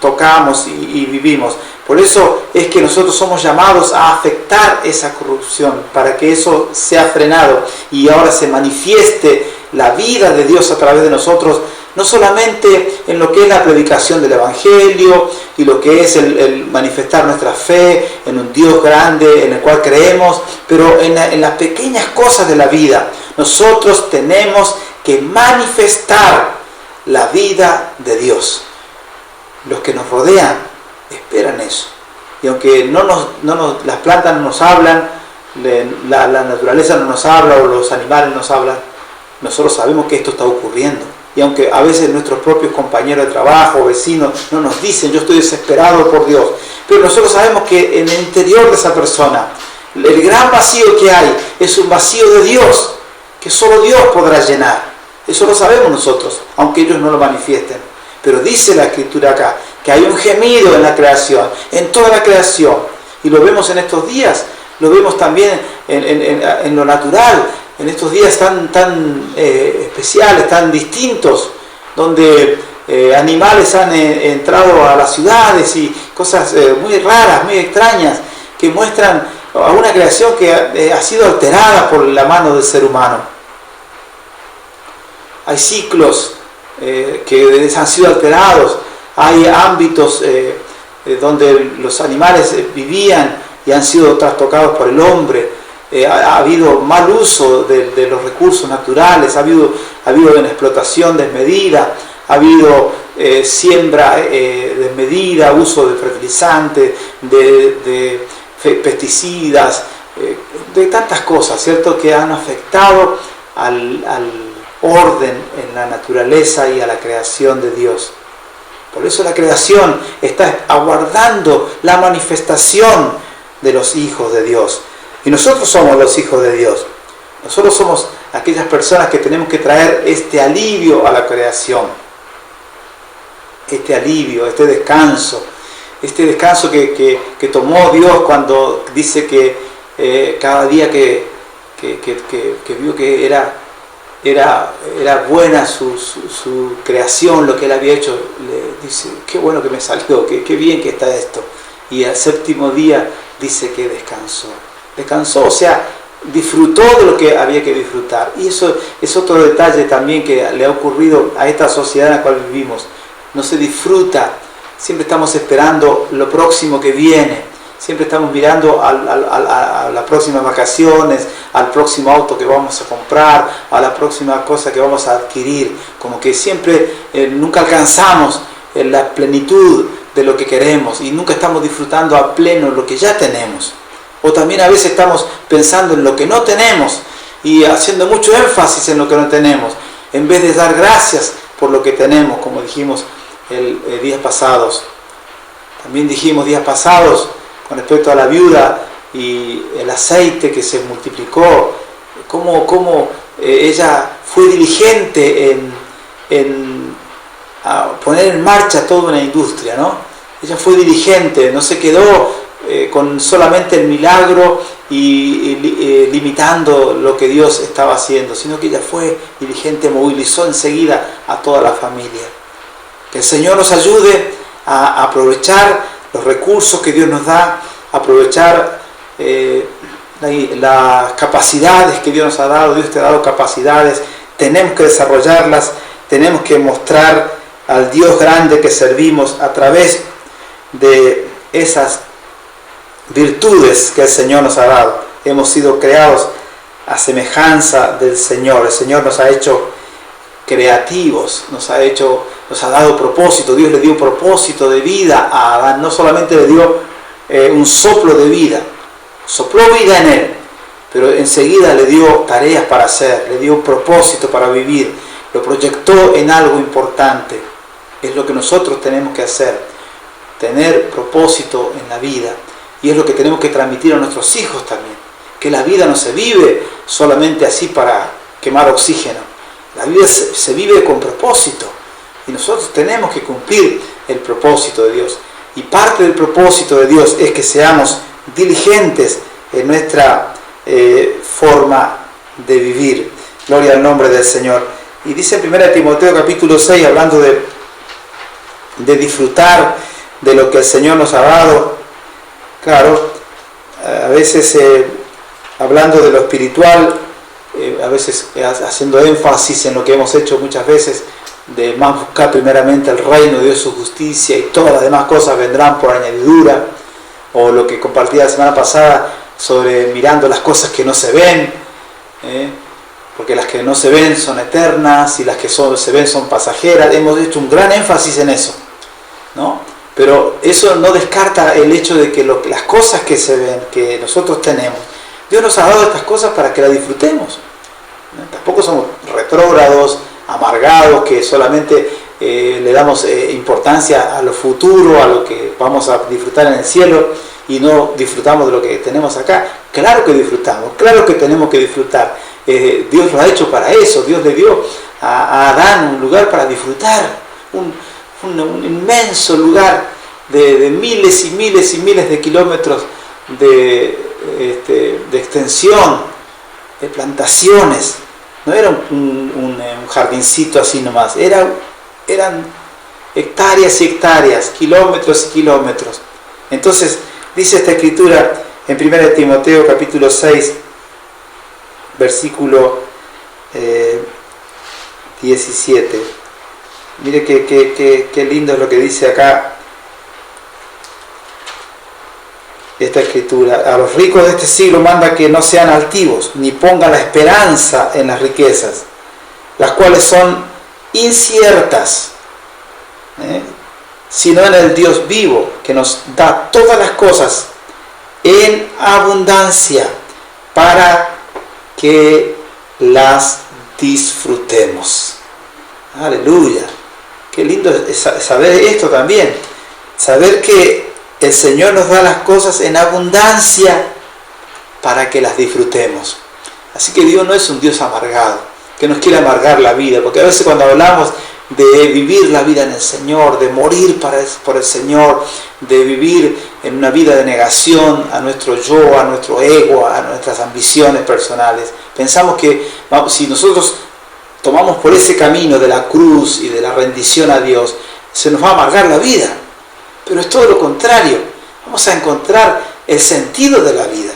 tocamos y vivimos. Por eso es que nosotros somos llamados a afectar esa corrupción, para que eso sea frenado y ahora se manifieste la vida de Dios a través de nosotros, no solamente en lo que es la predicación del Evangelio y lo que es el manifestar nuestra fe en un Dios grande en el cual creemos, pero en las pequeñas cosas de la vida. Nosotros tenemos que manifestar la vida de Dios. Los que nos rodean esperan eso. Y aunque las plantas no nos hablan, la naturaleza no nos habla o los animales nos hablan, nosotros sabemos que esto está ocurriendo. Y aunque a veces nuestros propios compañeros de trabajo, vecinos, no nos dicen, yo estoy desesperado por Dios, pero nosotros sabemos que en el interior de esa persona, el gran vacío que hay es un vacío de Dios, que solo Dios podrá llenar. Eso lo sabemos nosotros, aunque ellos no lo manifiesten. Pero dice la Escritura acá, que hay un gemido en la creación, en toda la creación. Y lo vemos en estos días, lo vemos también en lo natural, en estos días tan especiales, tan distintos, donde animales han entrado a las ciudades y cosas muy raras, muy extrañas, que muestran a una creación que ha sido alterada por la mano del ser humano. Hay ciclos que han sido alterados, hay ámbitos donde los animales vivían y han sido trastocados por el hombre. Ha habido mal uso de los recursos naturales, ha habido una explotación desmedida, ha habido siembra desmedida, uso de fertilizantes, de pesticidas, de tantas cosas, ¿cierto?, que han afectado al orden en la naturaleza y a la creación de Dios. Por eso la creación está aguardando la manifestación de los hijos de Dios. Y nosotros somos los hijos de Dios. Nosotros somos aquellas personas que tenemos que traer este alivio a la creación. Este alivio, este descanso que tomó Dios cuando dice que cada día que vio que era buena su creación, lo que Él había hecho, le dice, qué bueno que me salió, qué bien que está esto. Y al séptimo día dice que descansó, o sea, disfrutó de lo que había que disfrutar. Y eso es otro detalle también que le ha ocurrido a esta sociedad en la cual vivimos. No se disfruta, siempre estamos esperando lo próximo que viene, siempre estamos mirando a las próximas vacaciones, al próximo auto que vamos a comprar, a la próxima cosa que vamos a adquirir, como que siempre nunca alcanzamos la plenitud de lo que queremos y nunca estamos disfrutando a pleno lo que ya tenemos. O también a veces estamos pensando en lo que no tenemos y haciendo mucho énfasis en lo que no tenemos, en vez de dar gracias por lo que tenemos, como dijimos días pasados. También dijimos días pasados con respecto a la viuda y el aceite que se multiplicó, cómo ella fue diligente en poner en marcha toda una industria, ¿no? Ella fue diligente, no se quedó con solamente el milagro y limitando lo que Dios estaba haciendo, sino que ella fue diligente, movilizó enseguida a toda la familia. Que el Señor nos ayude a aprovechar los recursos que Dios nos da, aprovechar las capacidades que Dios nos ha dado. Dios te ha dado capacidades, tenemos que desarrollarlas, tenemos que mostrar al Dios grande que servimos a través de esas virtudes que el Señor nos ha dado. Hemos sido creados a semejanza del Señor. El Señor nos ha hecho creativos, nos ha dado propósito. Dios le dio propósito de vida a Adán. No solamente le dio un soplo de vida, sopló vida en él, pero enseguida le dio tareas para hacer, le dio un propósito para vivir, lo proyectó en algo importante. Es lo que nosotros tenemos que hacer, tener propósito en la vida, y es lo que tenemos que transmitir a nuestros hijos también, que la vida no se vive solamente así para quemar oxígeno, la vida se vive con propósito, y nosotros tenemos que cumplir el propósito de Dios, y parte del propósito de Dios es que seamos diligentes en nuestra forma de vivir. Gloria al nombre del Señor. Y dice en 1 Timoteo capítulo 6, hablando de disfrutar de lo que el Señor nos ha dado. Claro, a veces hablando de lo espiritual, a veces haciendo énfasis en lo que hemos hecho muchas veces, de más buscar primeramente el reino de Dios, su justicia, y todas las demás cosas vendrán por añadidura, o lo que compartí la semana pasada sobre mirando las cosas que no se ven, porque las que no se ven son eternas y las que se ven son pasajeras. Hemos hecho un gran énfasis en eso, ¿no? Pero eso no descarta el hecho de que las cosas que se ven, que nosotros tenemos, Dios nos ha dado estas cosas para que las disfrutemos, ¿no? Tampoco somos retrógrados, amargados, que solamente le damos importancia a lo futuro, a lo que vamos a disfrutar en el cielo, y no disfrutamos de lo que tenemos acá. Claro que disfrutamos, claro que tenemos que disfrutar. Dios lo ha hecho para eso. Dios le dio a Adán un lugar para disfrutar, un inmenso lugar de miles y miles y miles de kilómetros de extensión, de plantaciones. No era un jardincito así nomás, eran hectáreas y hectáreas, kilómetros y kilómetros. Entonces, dice esta escritura en 1 Timoteo capítulo 6, versículo 17. Mire qué lindo es lo que dice acá esta escritura. A los ricos de este siglo manda que no sean altivos, ni pongan la esperanza en las riquezas, las cuales son inciertas, sino en el Dios vivo, que nos da todas las cosas en abundancia para que las disfrutemos. Aleluya. Qué lindo es saber esto también, saber que el Señor nos da las cosas en abundancia para que las disfrutemos. Así que Dios no es un Dios amargado, que nos quiere amargar la vida, porque a veces cuando hablamos de vivir la vida en el Señor, de morir por el Señor, de vivir en una vida de negación a nuestro yo, a nuestro ego, a nuestras ambiciones personales, pensamos que si nosotros tomamos por ese camino de la cruz y de la rendición a Dios, se nos va a amargar la vida. Pero es todo lo contrario. Vamos a encontrar el sentido de la vida.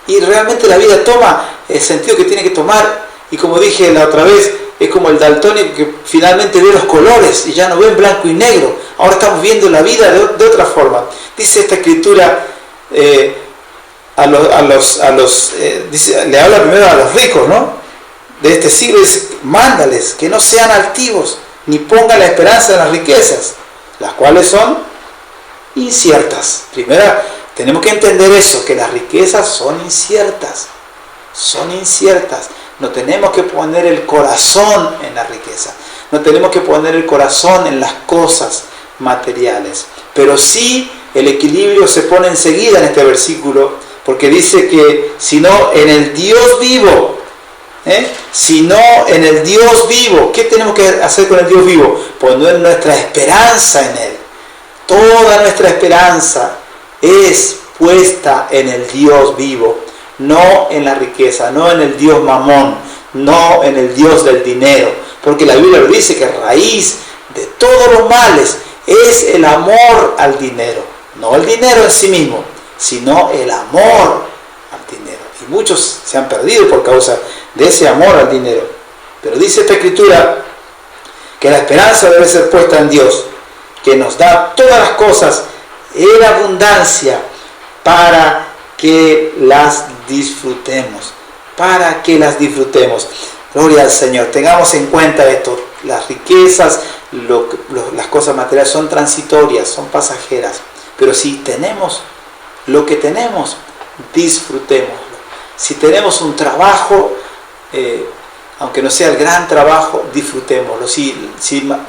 Y realmente la vida toma el sentido que tiene que tomar. Y como dije la otra vez, es como el daltónico que finalmente ve los colores y ya no ve en blanco y negro. Ahora estamos viendo la vida de otra forma. Dice esta escritura, le habla primero a los ricos, ¿no? De este siglo, dice, mándales que no sean altivos, ni pongan la esperanza en las riquezas, las cuales son inciertas. Primero, tenemos que entender eso, que las riquezas son inciertas. Son inciertas. No tenemos que poner el corazón en la riqueza. No tenemos que poner el corazón en las cosas materiales. Pero sí, el equilibrio se pone enseguida en este versículo, porque dice que, sino en el Dios vivo, sino en el Dios vivo. ¿Qué tenemos que hacer con el Dios vivo? Poner nuestra esperanza en Él. Toda nuestra esperanza es puesta en el Dios vivo, no en la riqueza, no en el Dios mamón, no en el Dios del dinero, porque la Biblia dice que raíz de todos los males es el amor al dinero, no el dinero en sí mismo, sino el amor al dinero. Y muchos se han perdido por causa de ese amor al dinero. Pero dice esta escritura que la esperanza debe ser puesta en Dios, que nos da todas las cosas en abundancia para que las disfrutemos, para que las disfrutemos. Gloria al Señor. Tengamos en cuenta esto. Las riquezas, las cosas materiales son transitorias, son pasajeras, pero si tenemos lo que tenemos, disfrutémoslo. Si tenemos un trabajo, aunque no sea el gran trabajo, disfrutémoslo. Si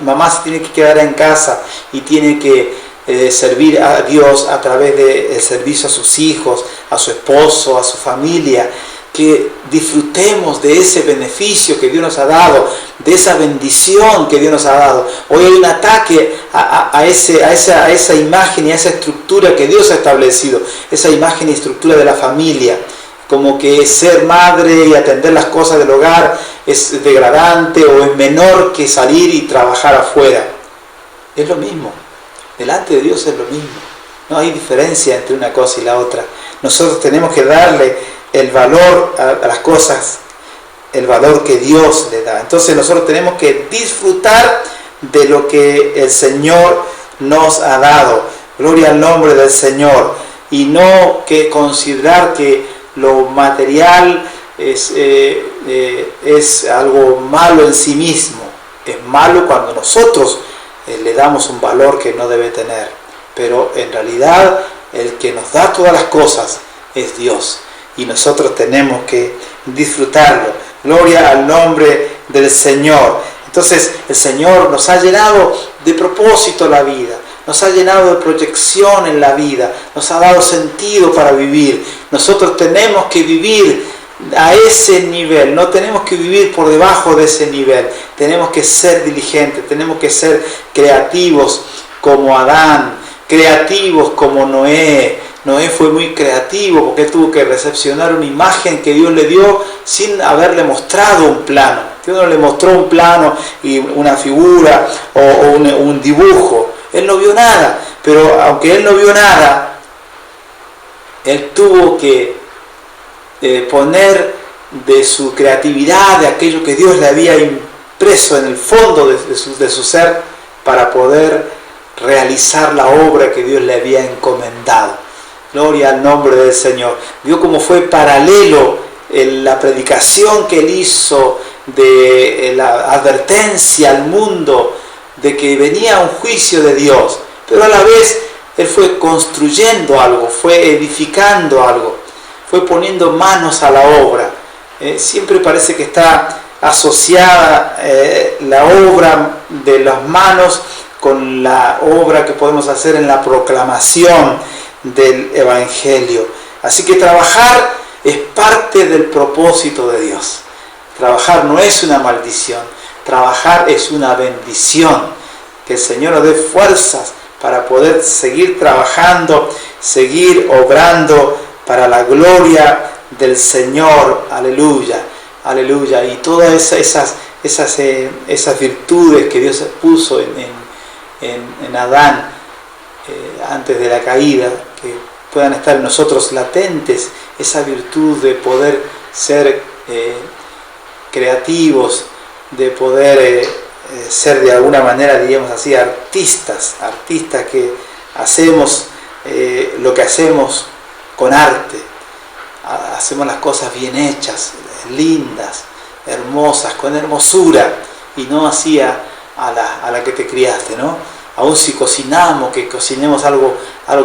mamá se tiene que quedar en casa y tiene que servir a Dios a través del servicio a sus hijos, a su esposo, a su familia, que disfrutemos de ese beneficio que Dios nos ha dado, de esa bendición que Dios nos ha dado. Hoy hay un ataque a esa imagen y a esa estructura que Dios ha establecido, esa imagen y estructura de la familia, como que ser madre y atender las cosas del hogar es degradante o es menor que salir y trabajar afuera. Es lo mismo, delante de Dios es lo mismo, no hay diferencia entre una cosa y la otra. Nosotros tenemos que darle el valor a las cosas, el valor que Dios le da. Entonces nosotros tenemos que disfrutar de lo que el Señor nos ha dado. Gloria al nombre del Señor. Y no que considerar que lo material es algo malo en sí mismo. Es malo cuando nosotros le damos un valor que no debe tener. Pero en realidad el que nos da todas las cosas es Dios. Y nosotros tenemos que disfrutarlo. Gloria al nombre del Señor. Entonces el Señor nos ha llenado de propósito la vida, nos ha llenado de proyección en la vida, nos ha dado sentido para vivir. Nosotros tenemos que vivir a ese nivel, no tenemos que vivir por debajo de ese nivel. Tenemos que ser diligentes, tenemos que ser creativos como Adán, creativos como Noé. Noé fue muy creativo porque él tuvo que recepcionar una imagen que Dios le dio sin haberle mostrado un plano. Dios no le mostró un plano y una figura o un dibujo. Él no vio nada, pero aunque él no vio nada, él tuvo que poner de su creatividad, de aquello que Dios le había impreso en el fondo de su ser, para poder realizar la obra que Dios le había encomendado. Gloria al nombre del Señor. Vio cómo fue paralelo la predicación que él hizo de la advertencia al mundo de que venía un juicio de Dios, pero a la vez él fue construyendo algo, fue edificando algo, fue poniendo manos a la obra. Siempre parece que está asociada la obra de las manos con la obra que podemos hacer en la proclamación del Evangelio. Así que trabajar es parte del propósito de Dios. Trabajar no es una maldición, trabajar es una bendición. Que el Señor nos dé fuerzas para poder seguir trabajando, seguir obrando para la gloria del Señor. Aleluya, aleluya. Y todas esas virtudes que Dios puso en Adán antes de la caída, que puedan estar en nosotros latentes, esa virtud de poder ser creativos, de poder ser de alguna manera, diríamos así, artistas que hacemos lo que hacemos con arte, hacemos las cosas bien hechas, lindas, hermosas, con hermosura, y no así a la que te criaste, ¿no? Aún si cocinamos, que cocinemos algo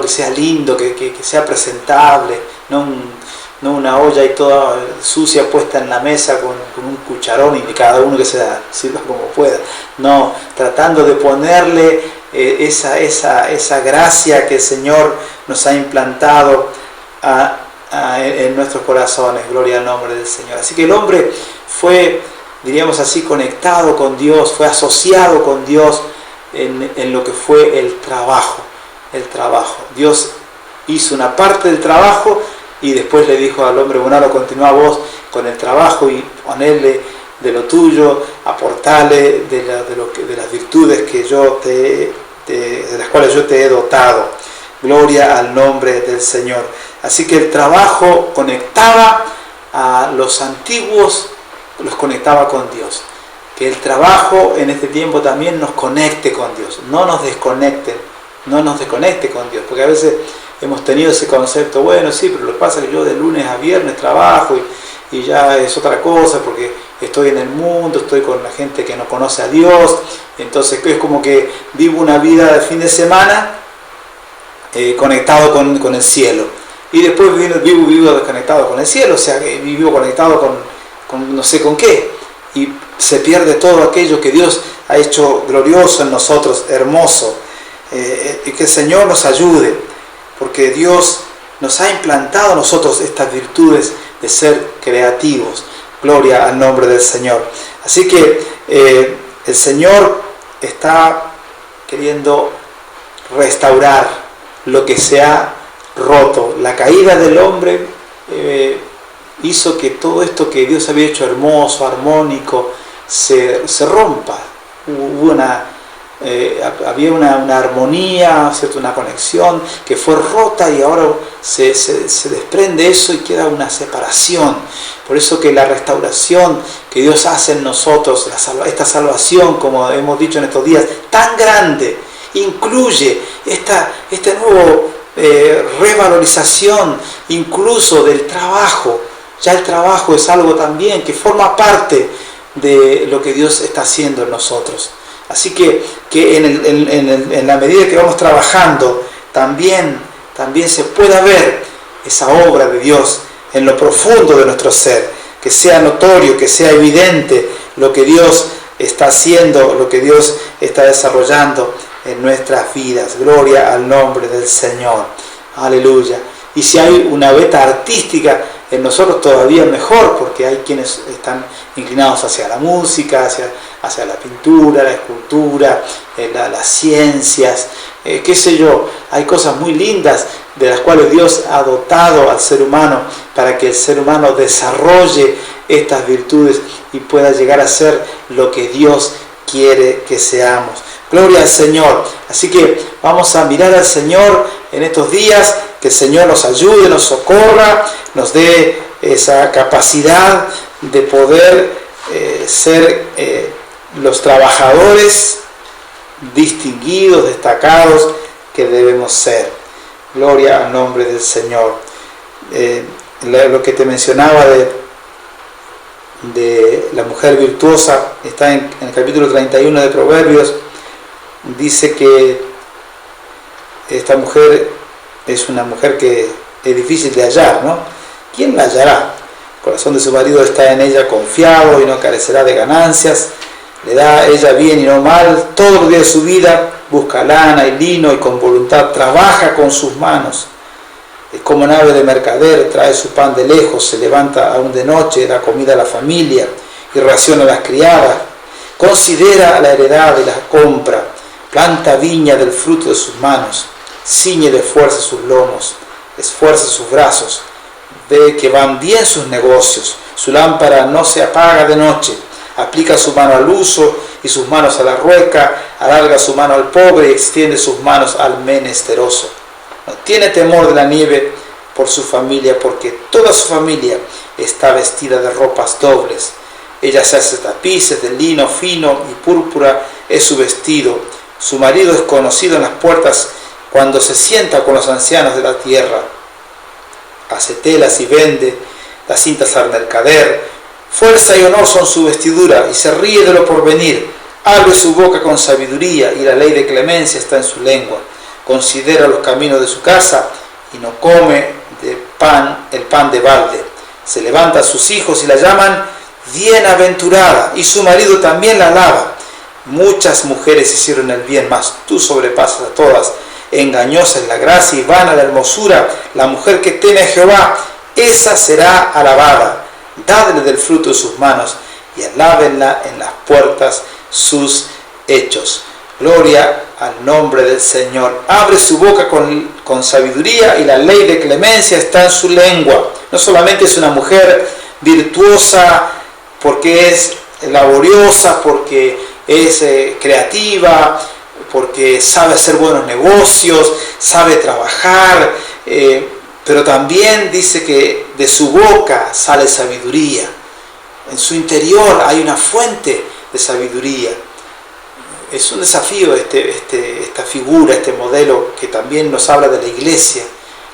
que sea lindo, que sea presentable, no una olla y toda sucia puesta en la mesa con un cucharón y cada uno que se sirva como pueda. No, tratando de ponerle esa gracia que el Señor nos ha implantado en nuestros corazones. Gloria al nombre del Señor. Así que el hombre fue, diríamos así, conectado con Dios, fue asociado con Dios en lo que fue el trabajo. Dios hizo una parte del trabajo y después le dijo al hombre, bueno, ahora continúa vos con el trabajo y ponerle de lo tuyo, aportarle de las virtudes que de las cuales yo te he dotado. Gloria al nombre del Señor. Así que el trabajo conectaba a los antiguos, los conectaba con Dios. Que el trabajo en este tiempo también nos conecte con Dios, no nos desconecte con Dios, porque a veces hemos tenido ese concepto, bueno, sí, pero lo que pasa es que yo de lunes a viernes trabajo y ya es otra cosa, porque estoy en el mundo, estoy con la gente que no conoce a Dios, entonces es como que vivo una vida de fin de semana conectado con el cielo. y después vivo desconectado con el cielo, o sea, vivo conectado con no sé con qué, y se pierde todo aquello que Dios ha hecho glorioso en nosotros, hermoso. Y que el Señor nos ayude, porque Dios nos ha implantado a nosotros estas virtudes de ser creativos. Gloria al nombre del Señor. Así que el Señor está queriendo restaurar lo que se ha roto. La caída del hombre hizo que todo esto que Dios había hecho hermoso, armónico, se rompa. Había una armonía, ¿cierto? Una conexión que fue rota, y ahora se desprende eso y queda una separación. Por eso que la restauración que Dios hace en nosotros, esta salvación, como hemos dicho en estos días, tan grande, incluye esta nueva revalorización incluso del trabajo. Ya el trabajo es algo también que forma parte de lo que Dios está haciendo en nosotros. Así que en la medida que vamos trabajando, también se pueda ver esa obra de Dios en lo profundo de nuestro ser, que sea notorio, que sea evidente lo que Dios está haciendo, lo que Dios está desarrollando en nuestras vidas. Gloria al nombre del Señor. Aleluya. Y si hay una beta artística en nosotros, todavía mejor, porque hay quienes están inclinados hacia la música, hacia la pintura, la escultura, las ciencias, qué sé yo. Hay cosas muy lindas de las cuales Dios ha dotado al ser humano para que el ser humano desarrolle estas virtudes y pueda llegar a ser lo que Dios quiere que seamos. Gloria al Señor. Así que vamos a mirar al Señor en estos días, que el Señor nos ayude, nos socorra, nos dé esa capacidad de poder ser los trabajadores distinguidos, destacados que debemos ser. Gloria al nombre del Señor. Lo que te mencionaba de la mujer virtuosa está en el capítulo 31 de Proverbios. Dice que esta mujer es una mujer que es difícil de hallar, ¿no? ¿Quién la hallará? El corazón de su marido está en ella confiado y no carecerá de ganancias. Le da a ella bien y no mal todos los días de su vida. Busca lana y lino y con voluntad trabaja con sus manos. Es como nave de mercader, trae su pan de lejos, se levanta aún de noche, da comida a la familia y raciona a las criadas. Considera la heredad y la compra. Planta viña del fruto de sus manos, ciñe de fuerza sus lomos, esfuerza sus brazos, ve que van bien sus negocios, su lámpara no se apaga de noche, aplica su mano al uso y sus manos a la rueca, alarga su mano al pobre y extiende sus manos al menesteroso. No tiene temor de la nieve por su familia, porque toda su familia está vestida de ropas dobles. Ella se hace tapices de lino fino y púrpura es su vestido. Su marido es conocido en las puertas cuando se sienta con los ancianos de la tierra. Hace telas y vende las cintas al mercader. Fuerza y honor son su vestidura y se ríe de lo porvenir. Abre su boca con sabiduría y la ley de clemencia está en su lengua. Considera los caminos de su casa y no come el pan de balde. Se levanta a sus hijos y la llaman bienaventurada, y su marido también la alaba. Muchas mujeres hicieron el bien, mas tú sobrepasas a todas. Engañosa es la gracia y vana la hermosura. La mujer que teme a Jehová, esa será alabada. Dadle del fruto de sus manos y alábenla en las puertas sus hechos. Gloria al nombre del Señor. Abre su boca con sabiduría y la ley de clemencia está en su lengua. No solamente es una mujer virtuosa porque es laboriosa, porque es creativa, porque sabe hacer buenos negocios, sabe trabajar, pero también dice que de su boca sale sabiduría. En su interior hay una fuente de sabiduría. Es un desafío esta figura, este modelo que también nos habla de la iglesia.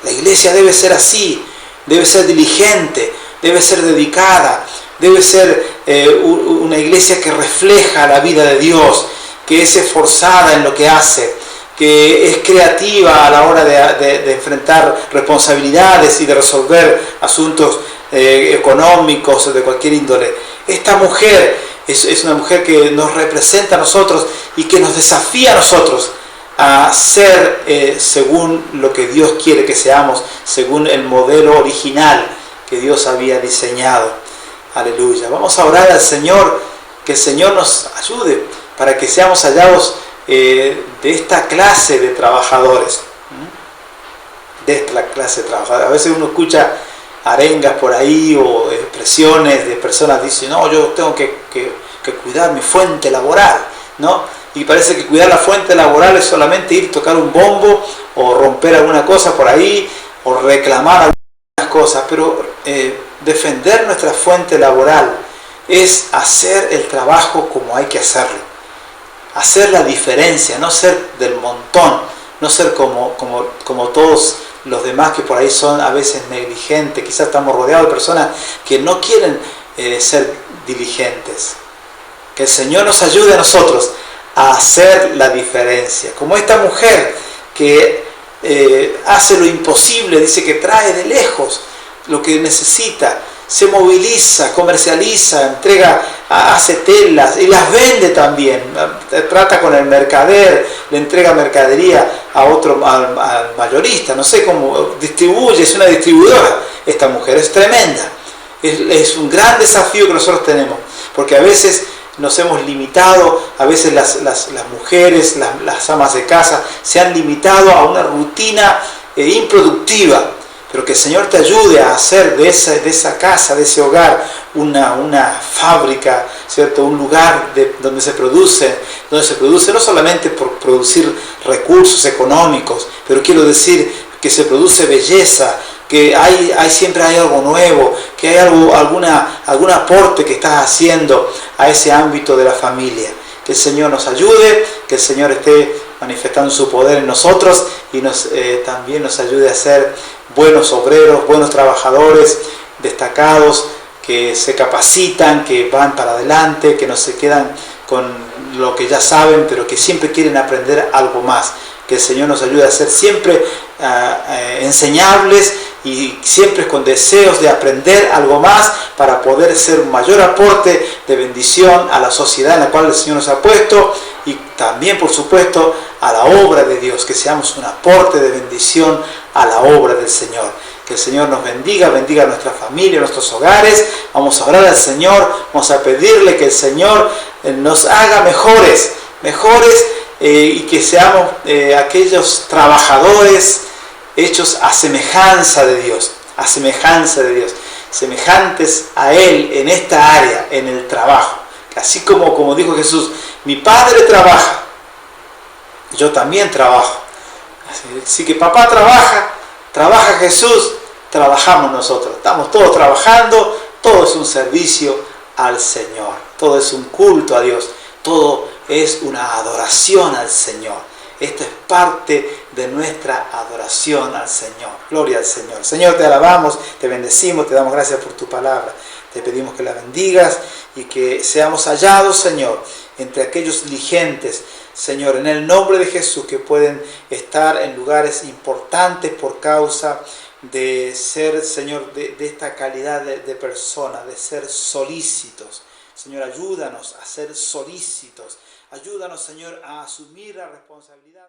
La iglesia debe ser así, debe ser diligente, debe ser dedicada, debe ser una iglesia que refleja la vida de Dios, que es esforzada en lo que hace, que es creativa a la hora de enfrentar responsabilidades y de resolver asuntos económicos o de cualquier índole. Esta mujer es una mujer que nos representa a nosotros y que nos desafía a nosotros a ser según lo que Dios quiere que seamos, según el modelo original que Dios había diseñado. Aleluya. Vamos a orar al Señor, que el Señor nos ayude para que seamos hallados de esta clase de trabajadores. De esta clase de trabajadores. A veces uno escucha arengas por ahí o expresiones de personas que dicen, no, yo tengo que cuidar mi fuente laboral, ¿no? Y parece que cuidar la fuente laboral es solamente ir a tocar un bombo o romper alguna cosa por ahí o reclamar algunas cosas, pero defender nuestra fuente laboral es hacer el trabajo como hay que hacerlo, hacer la diferencia, no ser del montón, no ser como todos los demás que por ahí son a veces negligentes. Quizás estamos rodeados de personas que no quieren ser diligentes. Que el Señor nos ayude a nosotros a hacer la diferencia. Como esta mujer que hace lo imposible, dice que trae de lejos lo que necesita, se moviliza, comercializa, entrega, hace telas y las vende también, trata con el mercader, le entrega mercadería a otro, al mayorista, no sé cómo, distribuye, es una distribuidora. Esta mujer es tremenda, es un gran desafío que nosotros tenemos, porque a veces nos hemos limitado, a veces las mujeres, las amas de casa, se han limitado a una rutina improductiva. Pero que el Señor te ayude a hacer de esa casa, de ese hogar, una fábrica, ¿cierto? Un lugar donde se produce no solamente por producir recursos económicos, pero quiero decir que se produce belleza, que siempre hay algo nuevo, que hay algún aporte que estás haciendo a ese ámbito de la familia. Que el Señor nos ayude, que el Señor esté manifestando su poder en nosotros y también nos ayude a ser buenos obreros, buenos trabajadores, destacados, que se capacitan, que van para adelante, que no se quedan con lo que ya saben, pero que siempre quieren aprender algo más. Que el Señor nos ayude a ser siempre enseñables y siempre con deseos de aprender algo más para poder ser un mayor aporte de bendición a la sociedad en la cual el Señor nos ha puesto y también, por supuesto, a la obra de Dios, que seamos un aporte de bendición a la obra del Señor. Que el Señor nos bendiga a nuestra familia, a nuestros hogares. Vamos a orar al Señor, vamos a pedirle que el Señor nos haga mejores y que seamos aquellos trabajadores hechos a semejanza de Dios, semejantes a Él en esta área, en el trabajo. Así como dijo Jesús, mi Padre trabaja, yo también trabajo. Así que papá trabaja Jesús, trabajamos nosotros. Estamos todos trabajando, todo es un servicio al Señor, todo es un culto a Dios, todo es una adoración al Señor. Esto es parte de nuestra adoración al Señor. Gloria al Señor. Señor, te alabamos, te bendecimos, te damos gracias por tu palabra. Te pedimos que la bendigas y que seamos hallados, Señor, entre aquellos diligentes, Señor, en el nombre de Jesús, que pueden estar en lugares importantes por causa de ser, Señor, de esta calidad de persona, de ser solícitos. Señor, ayúdanos a ser solícitos. Ayúdanos, Señor, a asumir la responsabilidad.